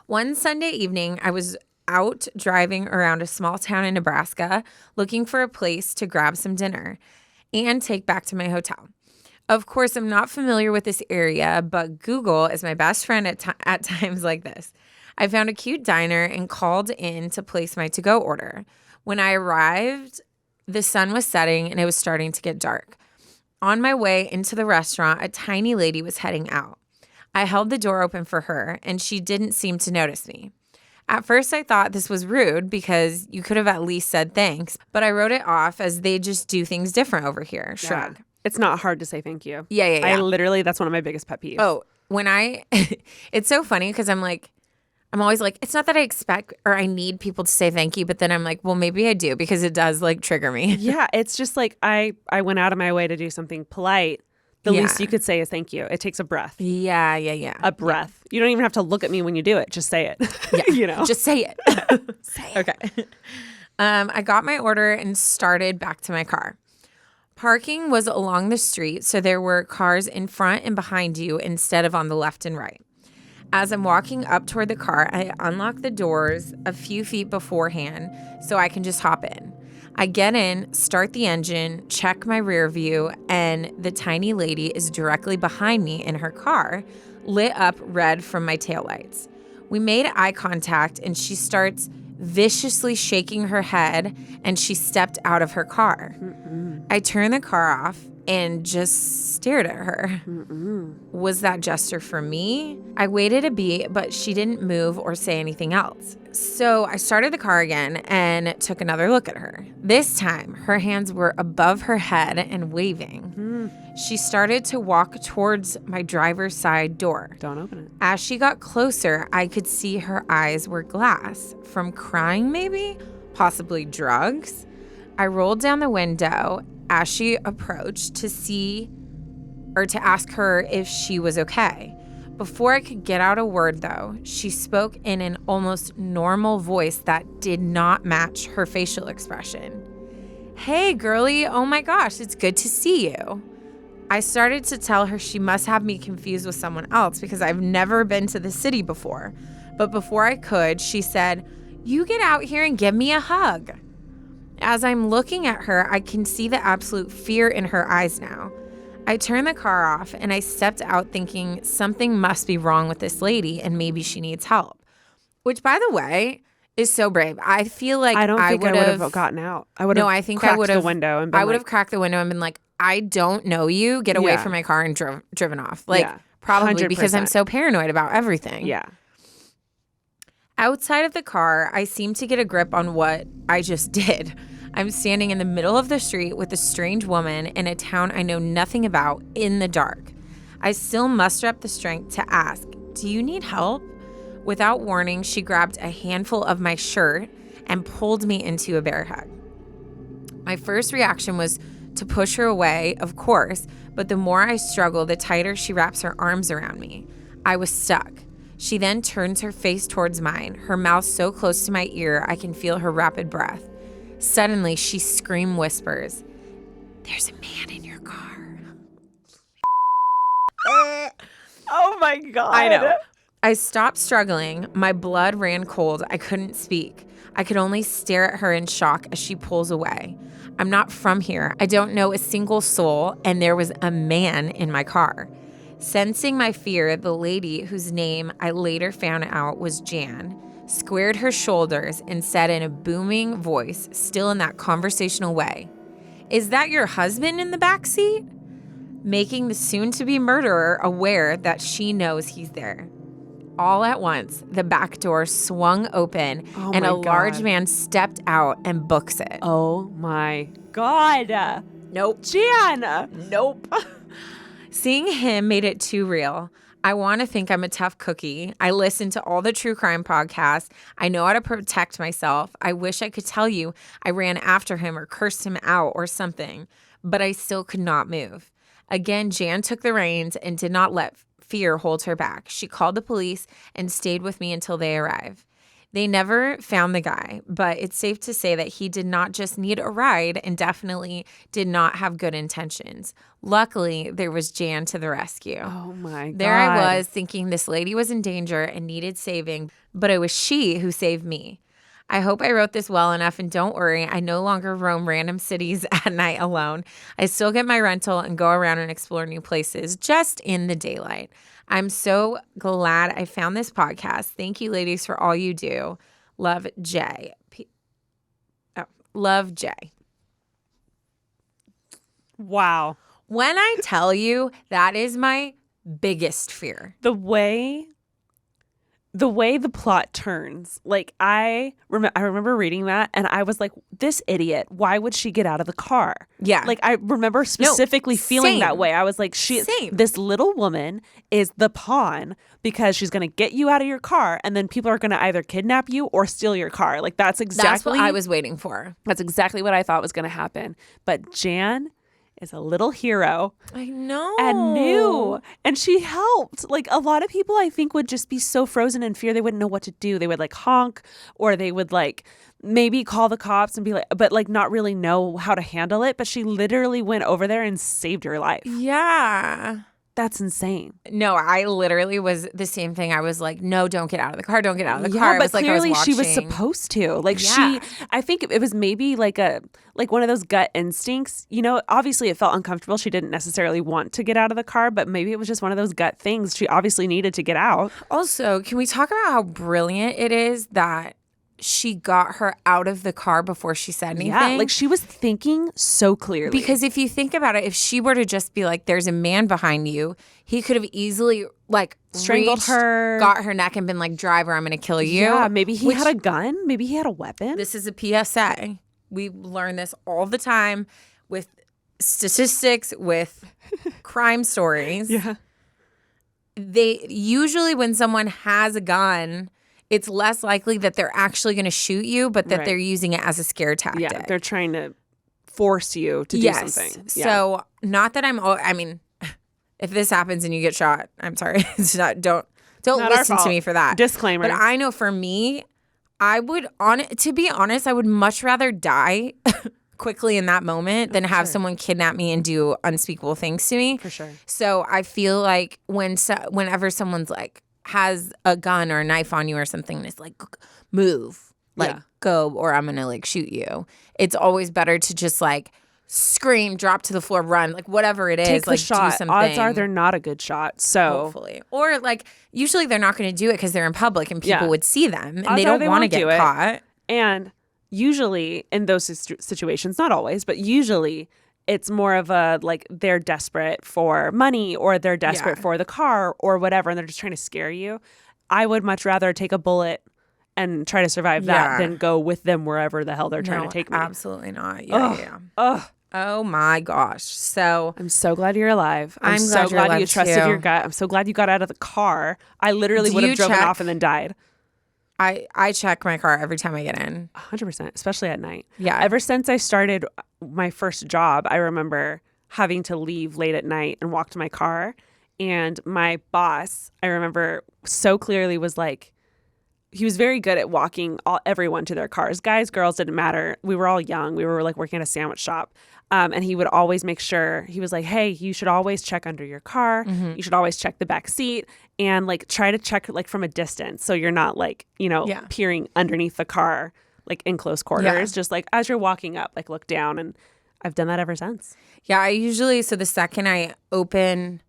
One Sunday evening, I was out driving around a small town in Nebraska looking for a place to grab some dinner and take back to my hotel. Of course, I'm not familiar with this area, but Google is my best friend at times like this. I found a cute diner and called in to place my to-go order. When I arrived, the sun was setting and it was starting to get dark. On my way into the restaurant, a tiny lady was heading out. I held the door open for her, and she didn't seem to notice me. At first, I thought this was rude because you could have at least said thanks, but I wrote it off as they just do things different over here. Shrug. Yeah. It's not hard to say thank you. Yeah. That's one of my biggest pet peeves. Oh, it's so funny because I'm like, I'm always like, it's not that I expect or I need people to say thank you, but then I'm like, well, maybe I do because it does like trigger me. Yeah, it's just like I went out of my way to do something polite. The least you could say is thank you. It takes a breath. Yeah. A breath. You don't even have to look at me when you do it. Just say it. Yeah. Just say it. Say it. Okay. I got my order and started back to my car. Parking was along the street, so there were cars in front and behind you instead of on the left and right. As I'm walking up toward the car, I unlock the doors a few feet beforehand so I can just hop in. I get in, start the engine, check my rear view, and the tiny lady is directly behind me in her car, lit up red from my taillights. We made eye contact, and she starts viciously shaking her head, and she stepped out of her car. I turned the car off and just stared at her. Was that gesture for me? I waited a beat, but she didn't move or say anything else. So I started the car again and took another look at her. This time, her hands were above her head and waving. She started to walk towards my driver's side door. Don't open it. As she got closer, I could see her eyes were glass. From crying, maybe? Possibly drugs? I rolled down the window as she approached to ask her if she was okay. Before I could get out a word, though, she spoke in an almost normal voice that did not match her facial expression. Hey, girlie, oh my gosh, it's good to see you. I started to tell her she must have me confused with someone else because I've never been to the city before. But before I could, she said, "You get out here and give me a hug." As I'm looking at her, I can see the absolute fear in her eyes now. I turned the car off and I stepped out thinking something must be wrong with this lady and maybe she needs help. Which, by the way, is so brave. I feel like I don't think I would have have gotten out. I would have I think cracked I would have the window and been I would have cracked the window and been like, I don't know you. Get away from my car and driven off. Like, probably 100%. because I'm so paranoid about everything. Yeah. Outside of the car, I seem to get a grip on what I just did. I'm standing in the middle of the street with a strange woman in a town I know nothing about in the dark. I still muster up the strength to ask, "Do you need help?" Without warning, she grabbed a handful of my shirt and pulled me into a bear hug. My first reaction was to push her away, of course, but the more I struggle, the tighter she wraps her arms around me. I was stuck. She then turns her face towards mine, her mouth so close to my ear I can feel her rapid breath. Suddenly, she whispers, "There's a man in your car." Oh my God. I know. I stopped struggling. My blood ran cold. I couldn't speak. I could only stare at her in shock as she pulls away. I'm not from here. I don't know a single soul, and there was a man in my car. Sensing my fear, the lady, whose name I later found out was Jan, squared her shoulders and said in a booming voice, still in that conversational way, "Is that your husband in the backseat?" Making the soon-to-be murderer aware that she knows he's there. All at once, the back door swung open and a large man stepped out and books it. Oh my God. Nope. Jan. Nope. Seeing him made it too real. I want to think I'm a tough cookie. I listen to all the true crime podcasts. I know how to protect myself. I wish I could tell you I ran after him or cursed him out or something, but I still could not move. Again, Jan took the reins and did not let fear hold her back. She called the police and stayed with me until they arrived. They never found the guy, but it's safe to say that he did not just need a ride and definitely did not have good intentions. Luckily, there was Jan to the rescue. Oh my God. There I was thinking this lady was in danger and needed saving, but it was she who saved me. I hope I wrote this well enough, and don't worry, I no longer roam random cities at night alone. I still get my rental and go around and explore new places just in the daylight. I'm so glad I found this podcast. Thank you, ladies, for all you do. Love, Jay. Love, Jay. Wow. When I tell you, that is my biggest fear. The way the way the plot turns, like I remember reading that and I was like, this idiot, why would she get out of the car? Yeah. Like I remember specifically feeling same. that way. I was like, this little woman is the pawn because she's going to get you out of your car and then people are going to either kidnap you or steal your car. Like that's what I was waiting for. That's exactly what I thought was going to happen. But Jan is a little hero. I know. And knew. And she helped. Like a lot of people I think would just be so frozen in fear they wouldn't know what to do. They would like honk or they would like maybe call the cops and be like, but like not really know how to handle it. But she literally went over there and saved your life. Yeah. That's insane. No, I literally was the same thing. I was like, no, don't get out of the car. Don't get out of the car. But it was clearly like she was supposed to. Like I think it was maybe like one of those gut instincts. You know, obviously it felt uncomfortable. She didn't necessarily want to get out of the car, but maybe it was just one of those gut things. She obviously needed to get out. Also, can we talk about how brilliant it is that she got her out of the car before she said anything? Yeah, like she was thinking so clearly. Because if you think about it, if she were to just be like, there's a man behind you, he could have easily like strangled her, got her neck and been like, driver, I'm going to kill you. Yeah, maybe he had a gun. Maybe he had a weapon. This is a PSA. We learn this all the time with statistics, with crime stories. Yeah. They usually, when someone has a gun, it's less likely that they're actually going to shoot you, but that they're using it as a scare tactic. Yeah, they're trying to force you to do something. Yeah. So not that I mean, if this happens and you get shot, I'm sorry. It's not, don't listen to me for that. Disclaimer. But I know for me, to be honest, I would much rather die quickly in that moment than have someone kidnap me and do unspeakable things to me. For sure. So I feel like whenever someone's like, has a gun or a knife on you or something and it's like, move, like go or I'm gonna like shoot you. It's always better to just like scream, drop to the floor, run, like whatever it is. Take like the shot. Do something. Odds are they're not a good shot. So hopefully. Or like usually they're not gonna do it because they're in public and people would see them and they don't want to get caught. And usually in those situations, not always, but usually it's more of a like they're desperate for money or they're desperate for the car or whatever and they're just trying to scare you. I would much rather take a bullet and try to survive that than go with them wherever the hell they're trying to take me. Absolutely not. Yeah. Oh my gosh. So I'm so glad you're alive. I'm so glad you're glad you alive trusted too. your gut. I'm so glad you got out of the car. I literally would have driven off and then died. I check my car every time I get in. 100%, especially at night. Yeah. Ever since I started my first job, I remember having to leave late at night and walk to my car. And my boss, I remember so clearly was like, he was very good at walking everyone to their cars. Guys, girls, didn't matter. We were all young. We were like working at a sandwich shop. And he would always make sure, he was like, hey, you should always check under your car. Mm-hmm. You should always check the back seat and like try to check like from a distance. So you're not like, peering underneath the car, like in close quarters, just like as you're walking up, like look down. And I've done that ever since. Yeah, so the second I open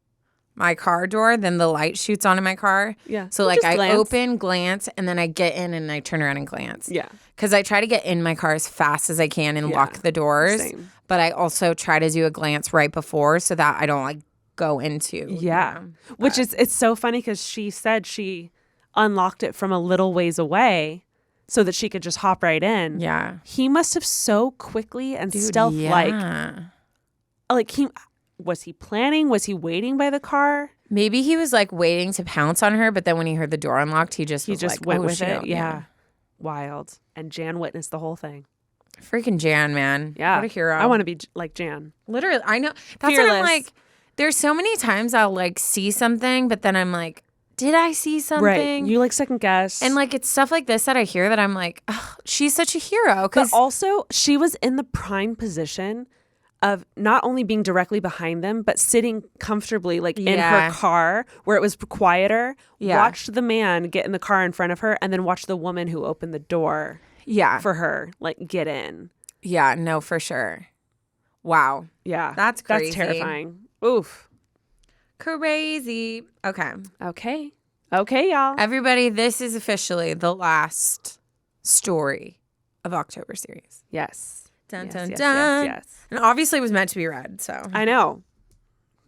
my car door, then the light shoots onto my car. Yeah. So like I open, glance, and then I get in and I turn around and glance. Yeah. Because I try to get in my car as fast as I can and lock the doors. Same. But I also try to do a glance right before so that I don't like go into. Yeah. Which is, it's so funny because she said she unlocked it from a little ways away so that she could just hop right in. Yeah. He must have so quickly and stealth-like. Like was he planning? Was he waiting by the car? Maybe he was like waiting to pounce on her, but then when he heard the door unlocked, he just went with it. Yeah. Wild. And Jan witnessed the whole thing. Freaking Jan, man. Yeah. What a hero. I want to be like Jan. Literally. I know. That's Fearless. what I'm like. There's so many times I'll like see something, but then I'm like, did I see something? Right. You like second guess. And like it's stuff like this that I hear that I'm like, oh, she's such a hero. But also she was in the prime position of not only being directly behind them, but sitting comfortably like in her car where it was quieter, watched the man get in the car in front of her and then watched the woman who opened the door for her like get in. Yeah, no, for sure. Wow. Yeah. That's crazy. That's terrifying. Oof. Crazy. Okay. Okay, y'all. Everybody, this is officially the last story of October series. Yes. Dun, dun, dun. Yes. And obviously it was meant to be read, so. I know.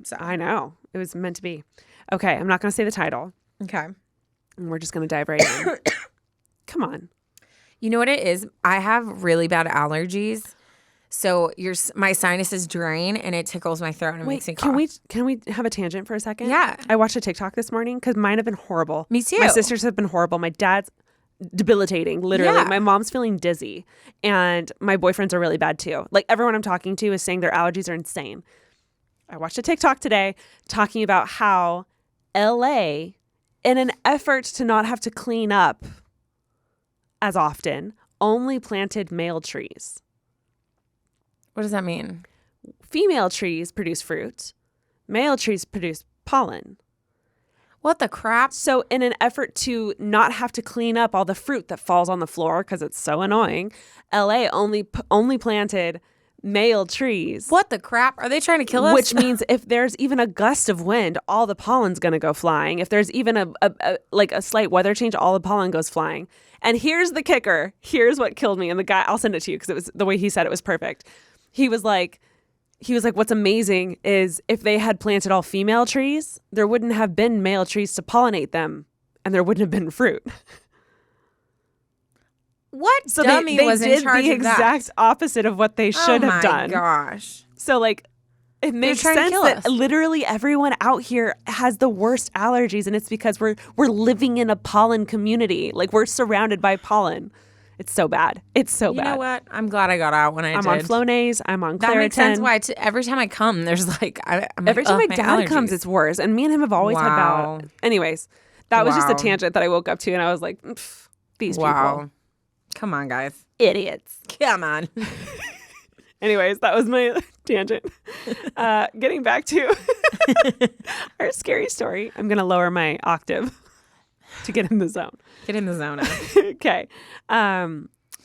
So. I know. It was meant to be. Okay, I'm not going to say the title. Okay. And we're just going to dive right in. Come on. You know what it is? I have really bad allergies. So my sinuses drain and it tickles my throat and it makes me cough. Can we have a tangent for a second? Yeah. I watched a TikTok this morning because mine have been horrible. Me too. My sisters have been horrible. My dad's debilitating, literally. Yeah. My mom's feeling dizzy. And my boyfriends are really bad too. Like everyone I'm talking to is saying their allergies are insane. I watched a TikTok today talking about how LA, in an effort to not have to clean up as often, only planted male trees. What does that mean? Female trees produce fruit. Male trees produce pollen. What the crap? So in an effort to not have to clean up all the fruit that falls on the floor because it's so annoying, LA only planted male trees. What the crap? Are they trying to kill us? Which means if there's even a gust of wind, all the pollen's going to go flying. If there's even a slight weather change, all the pollen goes flying. And here's the kicker. Here's what killed me. And the guy, I'll send it to you because it was the way he said it was perfect. He was like, what's amazing is if they had planted all female trees, there wouldn't have been male trees to pollinate them and there wouldn't have been fruit. What So dummy they was did in charge the of that? exact opposite of what they should have done. Oh my gosh. So like it makes trying to sense kill that us. literally everyone out here has the worst allergies, and it's because we're living in a pollen community. Like we're surrounded by pollen. It's so bad. It's so bad. You know what? I'm glad I got out when I I'm did. on Flonase. I'm on Claritin. That makes sense why every time I come, there's like, Every time my dad comes, it's worse. And me and him have always had Wow. bad. Anyways, that was just a Wow. tangent that I woke up to, and I was like, these wow. people. Come on, guys. Idiots. Come on. Anyways, that was my tangent. Getting back to our scary story. I'm going to lower my octave to get in the zone. Get in the zone. Now. Okay.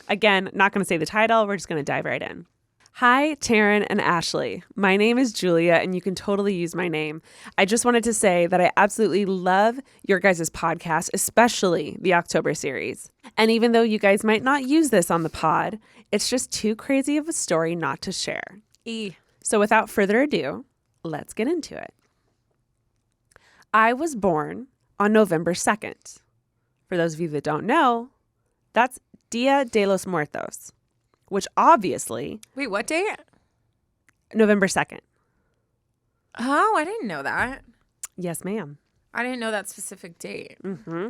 Again, not going to say the title. We're just going to dive right in. Hi, Taryne and Ashley. My name is Julia, and you can totally use my name. I just wanted to say that I absolutely love your guys' podcast, especially the October series. And even though you guys might not use this on the pod, it's just too crazy of a story not to share. So without further ado, let's get into it. I was born on November 2nd. For those of you that don't know, that's Dia de los Muertos, which obviously... Wait, what date? November 2nd. Oh, I didn't know that. Yes, ma'am. I didn't know that specific date. Mm-hmm.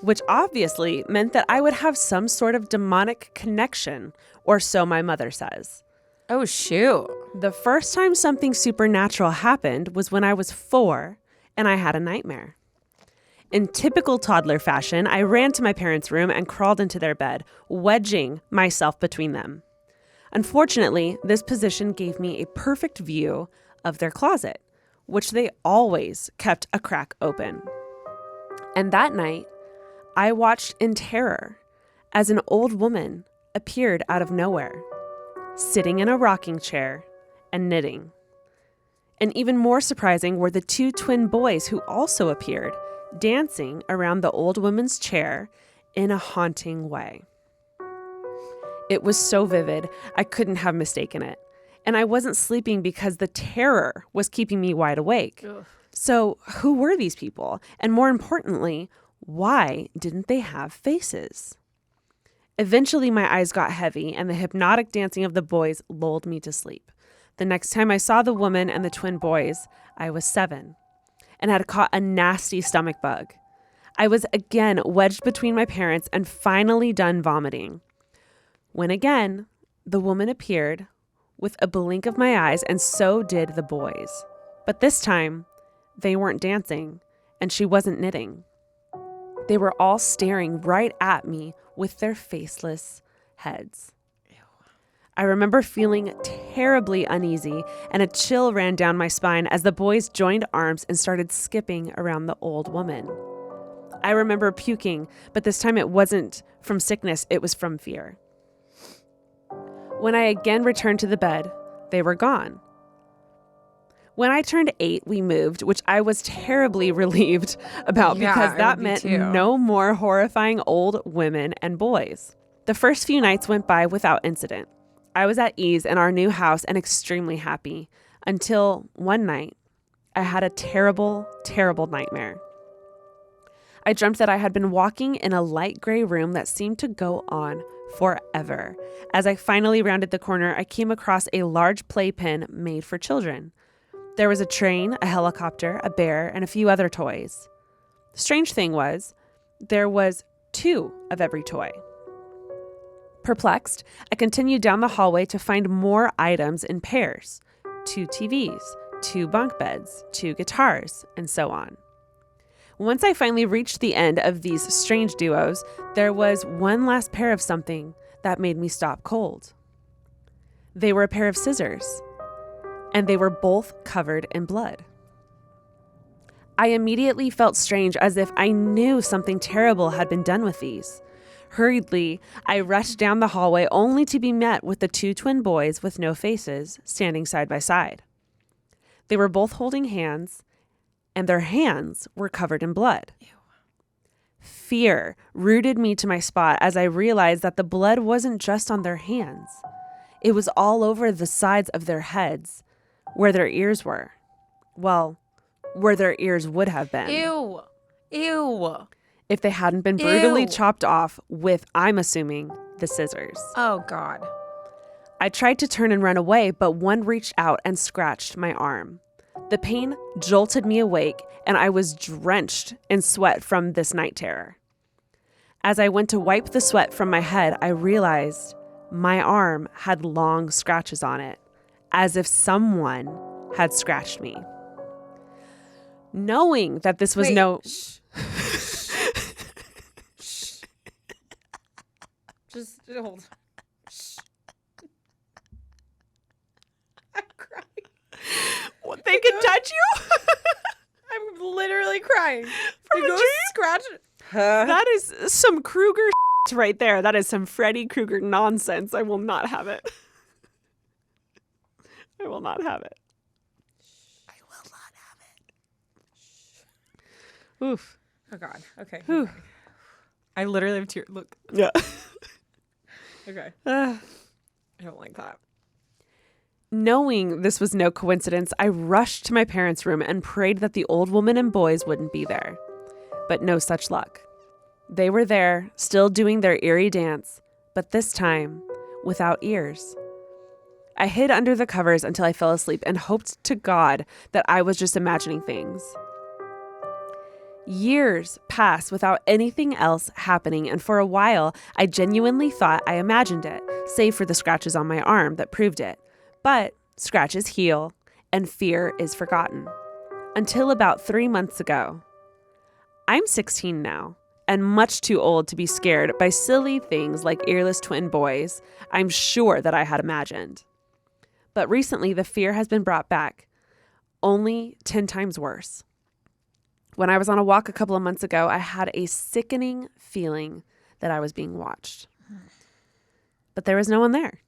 Which obviously meant that I would have some sort of demonic connection, or so my mother says. Oh, shoot. The first time something supernatural happened was when I was 4 and I had a nightmare. In typical toddler fashion, I ran to my parents' room and crawled into their bed, wedging myself between them. Unfortunately, this position gave me a perfect view of their closet, which they always kept a crack open. And that night, I watched in terror as an old woman appeared out of nowhere, sitting in a rocking chair and knitting. And even more surprising were the 2 twin boys who also appeared, dancing around the old woman's chair in a haunting way. It was so vivid, I couldn't have mistaken it. And I wasn't sleeping because the terror was keeping me wide awake. Ugh. So who were these people? And more importantly, why didn't they have faces? Eventually, my eyes got heavy and the hypnotic dancing of the boys lulled me to sleep. The next time I saw the woman and the twin boys, I was 7 and had caught a nasty stomach bug. I was again wedged between my parents and finally done vomiting. When again, the woman appeared with a blink of my eyes, and so did the boys. But this time, they weren't dancing, and she wasn't knitting. They were all staring right at me with their faceless heads. I remember feeling terribly uneasy, and a chill ran down my spine as the boys joined arms and started skipping around the old woman. I remember puking, but this time it wasn't from sickness, it was from fear. When I again returned to the bed, they were gone. When I turned 8, we moved, which I was terribly relieved about because that meant no more horrifying old women and boys. The first few nights went by without incident. I was at ease in our new house and extremely happy until one night I had a terrible, terrible nightmare. I dreamt that I had been walking in a light gray room that seemed to go on forever. As I finally rounded the corner, I came across a large playpen made for children. There was a train, a helicopter, a bear, and a few other toys. The strange thing was, there was 2 of every toy. Perplexed, I continued down the hallway to find more items in pairs. 2 TVs, 2 bunk beds, 2 guitars, and so on. Once I finally reached the end of these strange duos, there was one last pair of something that made me stop cold. They were a pair of scissors, and they were both covered in blood. I immediately felt strange, as if I knew something terrible had been done with these. Hurriedly, I rushed down the hallway only to be met with the 2 twin boys with no faces standing side by side. They were both holding hands, and their hands were covered in blood. Ew. Fear rooted me to my spot as I realized that the blood wasn't just on their hands. It was all over the sides of their heads, where their ears were. Well, where their ears would have been. Ew. Ew. If they hadn't been brutally Ew. chopped off with, I'm assuming, the scissors. Oh, God. I tried to turn and run away, but one reached out and scratched my arm. The pain jolted me awake, and I was drenched in sweat from this night terror. As I went to wipe the sweat from my head, I realized my arm had long scratches on it, as if someone had scratched me. Knowing that this was Shh. Just hold. Shh. I'm crying. What, they could touch you? I'm literally crying. From a Go dream? scratch. That is some Krueger right there. That is some Freddy Krueger nonsense. I will not have it. I will not have it. I will not have it. Oof. Oh, God. Okay. Whew. I literally have tears. Look. Yeah. Okay. I don't like that. Knowing this was no coincidence, I rushed to my parents' room and prayed that the old woman and boys wouldn't be there. But no such luck. They were there, still doing their eerie dance, but this time without ears. I hid under the covers until I fell asleep and hoped to God that I was just imagining things. Years passed without anything else happening, and for a while, I genuinely thought I imagined it, save for the scratches on my arm that proved it. But scratches heal, and fear is forgotten. Until about 3 months ago. I'm 16 now, and much too old to be scared by silly things like earless twin boys I'm sure that I had imagined. But recently, the fear has been brought back, only 10 times worse. When I was on a walk a couple of months ago, I had a sickening feeling that I was being watched. But there was no one there.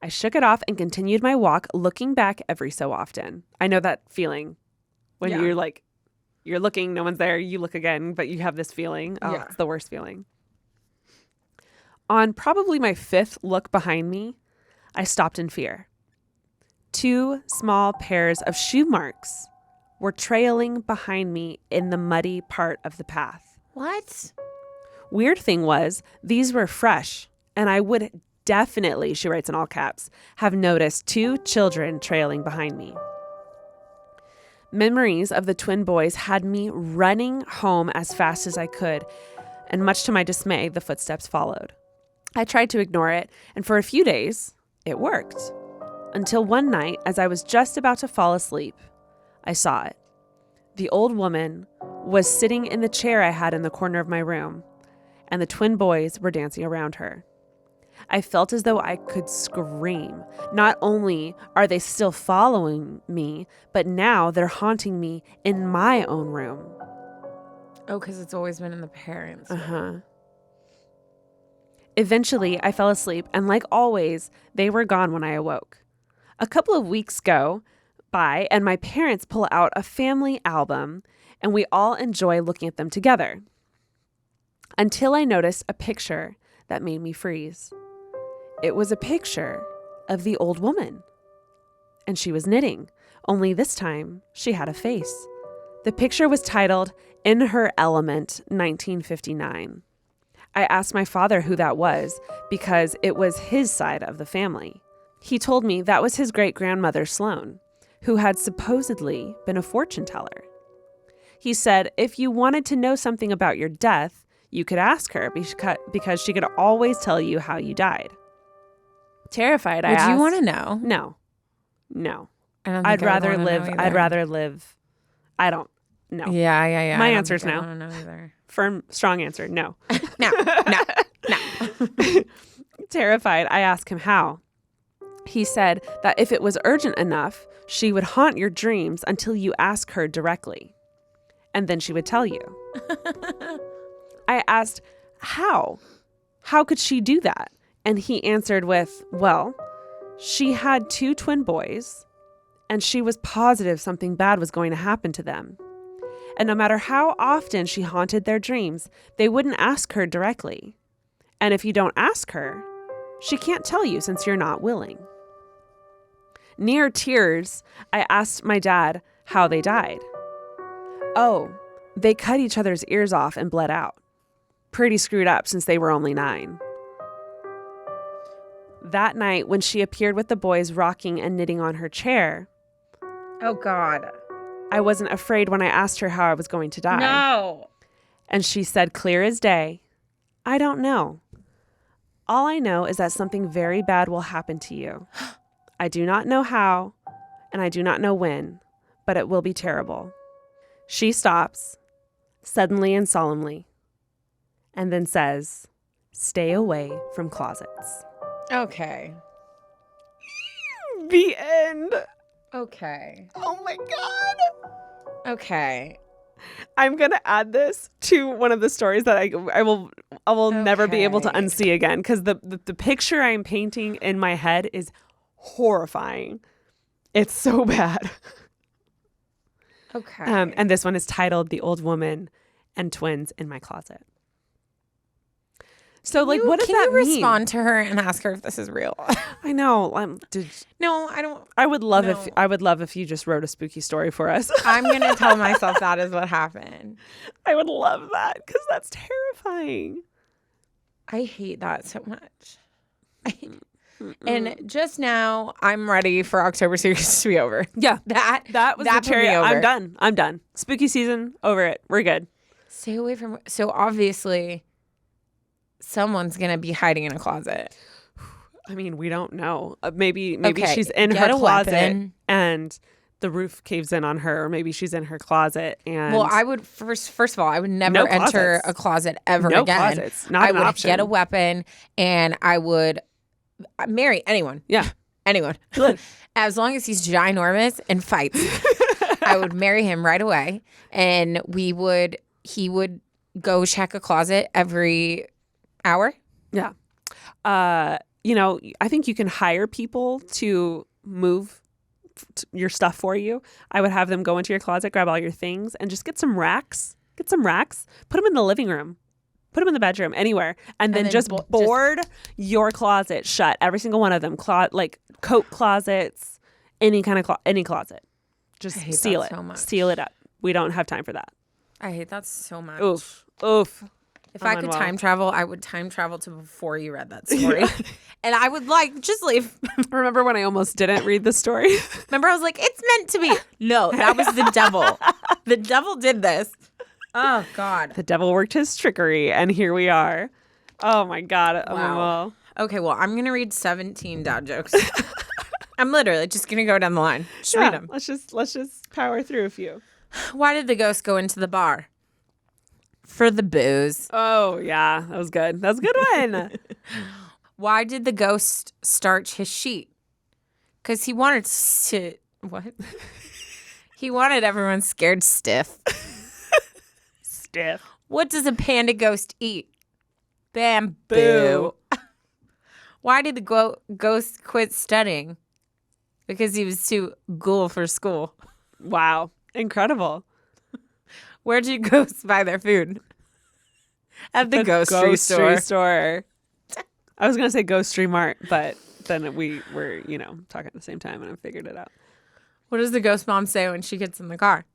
I shook it off and continued my walk, looking back every so often. I know that feeling when you're like, you're looking, no one's there, you look again, but you have this feeling. Oh, It's the worst feeling. On probably my 5th look behind me, I stopped in fear. 2 small pairs of shoe marks were trailing behind me in the muddy part of the path. What? Weird thing was, these were fresh, and I would definitely, she writes in all caps, have noticed 2 children trailing behind me. Memories of the twin boys had me running home as fast as I could, and much to my dismay, the footsteps followed. I tried to ignore it, and for a few days, it worked. Until one night, as I was just about to fall asleep, I saw it. The old woman was sitting in the chair I had in the corner of my room, and the twin boys were dancing around her. I felt as though I could scream. Not only are they still following me, but now they're haunting me in my own room. Oh, because it's always been in the parents' room. Eventually, I fell asleep, and like always, they were gone when I awoke. A couple of weeks go by, and my parents pull out a family album, and we all enjoy looking at them together. Until I noticed a picture that made me freeze. It was a picture of the old woman, and she was knitting, only this time she had a face. The picture was titled, In Her Element, 1959. I asked my father who that was because it was his side of the family. He told me that was his great-grandmother Sloane, who had supposedly been a fortune teller. He said if you wanted to know something about your death, you could ask her because she could always tell you how you died. Terrified, I asked. Would you want to know? No. I don't think I'd rather wanna live. know I'd either. rather live. I don't. No. Yeah. My I don't answer's think I no. wanna know either. Firm, strong answer. No. No. Terrified, I asked him how. He said that if it was urgent enough, she would haunt your dreams until you ask her directly. And then she would tell you. I asked, how? How could she do that? And he answered with, well, she had 2 twin boys, and she was positive something bad was going to happen to them. And no matter how often she haunted their dreams, they wouldn't ask her directly. And if you don't ask her, she can't tell you since you're not willing. Near tears, I asked my dad how they died. Oh, they cut each other's ears off and bled out. Pretty screwed up since they were only 9. That night, when she appeared with the boys rocking and knitting on her chair, Oh, God. I wasn't afraid when I asked her how I was going to die. No. And she said clear as day, I don't know. All I know is that something very bad will happen to you. I do not know how, and I do not know when, but it will be terrible. She stops, suddenly and solemnly, and then says, stay away from closets. Okay. The end. Okay. Oh my God. Okay. I'm going to add this to one of the stories that I will never be able to Okay. unsee again, because the picture I'm painting in my head is horrifying. It's so bad. Okay. And this one is titled The Old Woman and Twins in My Closet. So, like, what does that Can you mean? respond to her and ask her if this is real? I know. No, I don't. I would love if you just wrote a spooky story for us. I'm going to tell myself that is what happened. I would love that because that's terrifying. I hate that so much. And just now, I'm ready for October series to be over. Yeah, That was that the put me cherry. over. I'm done. Spooky season, over it. We're good. Stay away from. So obviously, someone's gonna be hiding in a closet. I mean, we don't know. Maybe Okay, she's in get her a closet weapon. and the roof caves in on her, or maybe she's in her closet and Well, I would first of all, I would never No enter closets. a closet ever No again. closets. Not I an would option. get a weapon and I would marry anyone. Yeah. Anyone. As long as he's ginormous and fights. I would marry him right away. And he would go check a closet every hour. Yeah. I think you can hire people to move your stuff for you. I would have them go into your closet, grab all your things, and just get some racks. Put them in the living room. Put them in the bedroom, anywhere. And then just board your closet shut. Every single one of them. Like coat closets, any closet. Just seal it. So much. Seal it up. We don't have time for that. I hate that so much. Oof. If I could time travel, I would time travel to before you read that story. And I would just leave. Remember when I almost didn't read the story? Remember, I was like, it's meant to be. No, that was the devil. The devil did this. Oh, God. The devil worked his trickery, and here we are. Oh, my God. Wow. Okay, well, I'm going to read 17 dad jokes. I'm literally just going to go down the line. Just read them. Let's just power through a few. Why did the ghost go into the bar? For the booze. Oh, yeah. That was good. That was a good one. Why did the ghost starch his sheet? Because he wanted to... What? He wanted everyone scared stiff. Stiff. What does a panda ghost eat? Bamboo. Why did the ghost quit studying? Because he was too cool for school. Wow. Incredible. Where do ghosts buy their food? At the grocery store. I was going to say Grocery Mart, but then we were, talking at the same time and I figured it out. What does the ghost mom say when she gets in the car?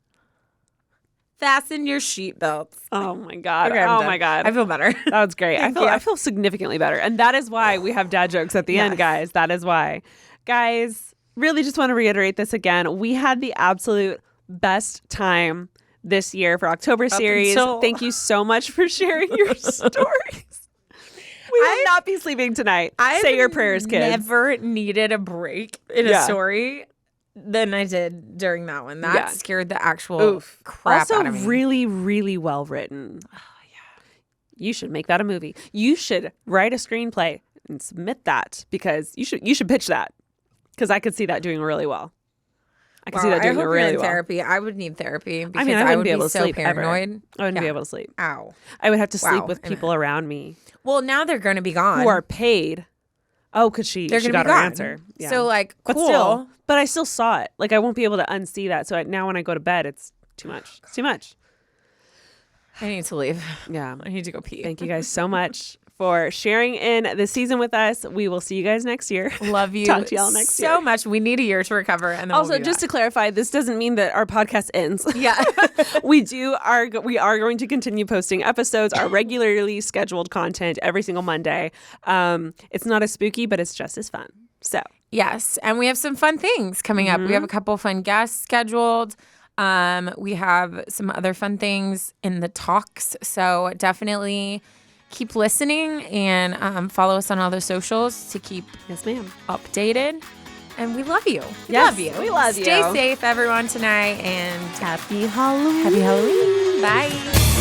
fasten your seat belts. Oh my God. Okay, I'm oh done. my God. I feel better. That was great. Thank you. I feel significantly better. And that is why we have dad jokes at the end, guys. That is why. Guys, really just want to reiterate this again. We had the absolute best time this year for October series. Thank you so much for sharing your stories. We will not be sleeping tonight. Say your prayers, kids. Never needed a break in a story than I did during that one. That scared the actual crap out of me. Also, really, really well written. Oh, yeah. You should make that a movie. You should write a screenplay and submit that because you should pitch that because I could see that doing really well. I can see that doing really well. Therapy. I would need therapy because I I wouldn't would be able to so sleep paranoid. ever. I wouldn't be able to sleep. Ow. I would have to sleep with people around me. Well, now they're going to be gone. Who are paid. Oh, because she got her answer. Yeah. So, like, but cool. Still, but I still saw it. Like, I won't be able to unsee that. So now when I go to bed, it's too much. It's too much. I need to leave. Yeah. I need to go pee. Thank you guys so much for sharing in this season with us. We will see you guys next year. Love you. Talk to y'all next year. So much. We need a year to recover. And then also, we'll just to clarify, this doesn't mean that our podcast ends. Yeah. We are going to continue posting episodes, our regularly scheduled content every single Monday. It's not as spooky, but it's just as fun. So yes. And we have some fun things coming up. We have a couple fun guests scheduled. We have some other fun things in the talks. So definitely keep listening and follow us on all the socials to keep updated. And we love you. We love you. We love you. Stay safe, everyone, tonight. And happy Halloween. Happy Halloween. Bye.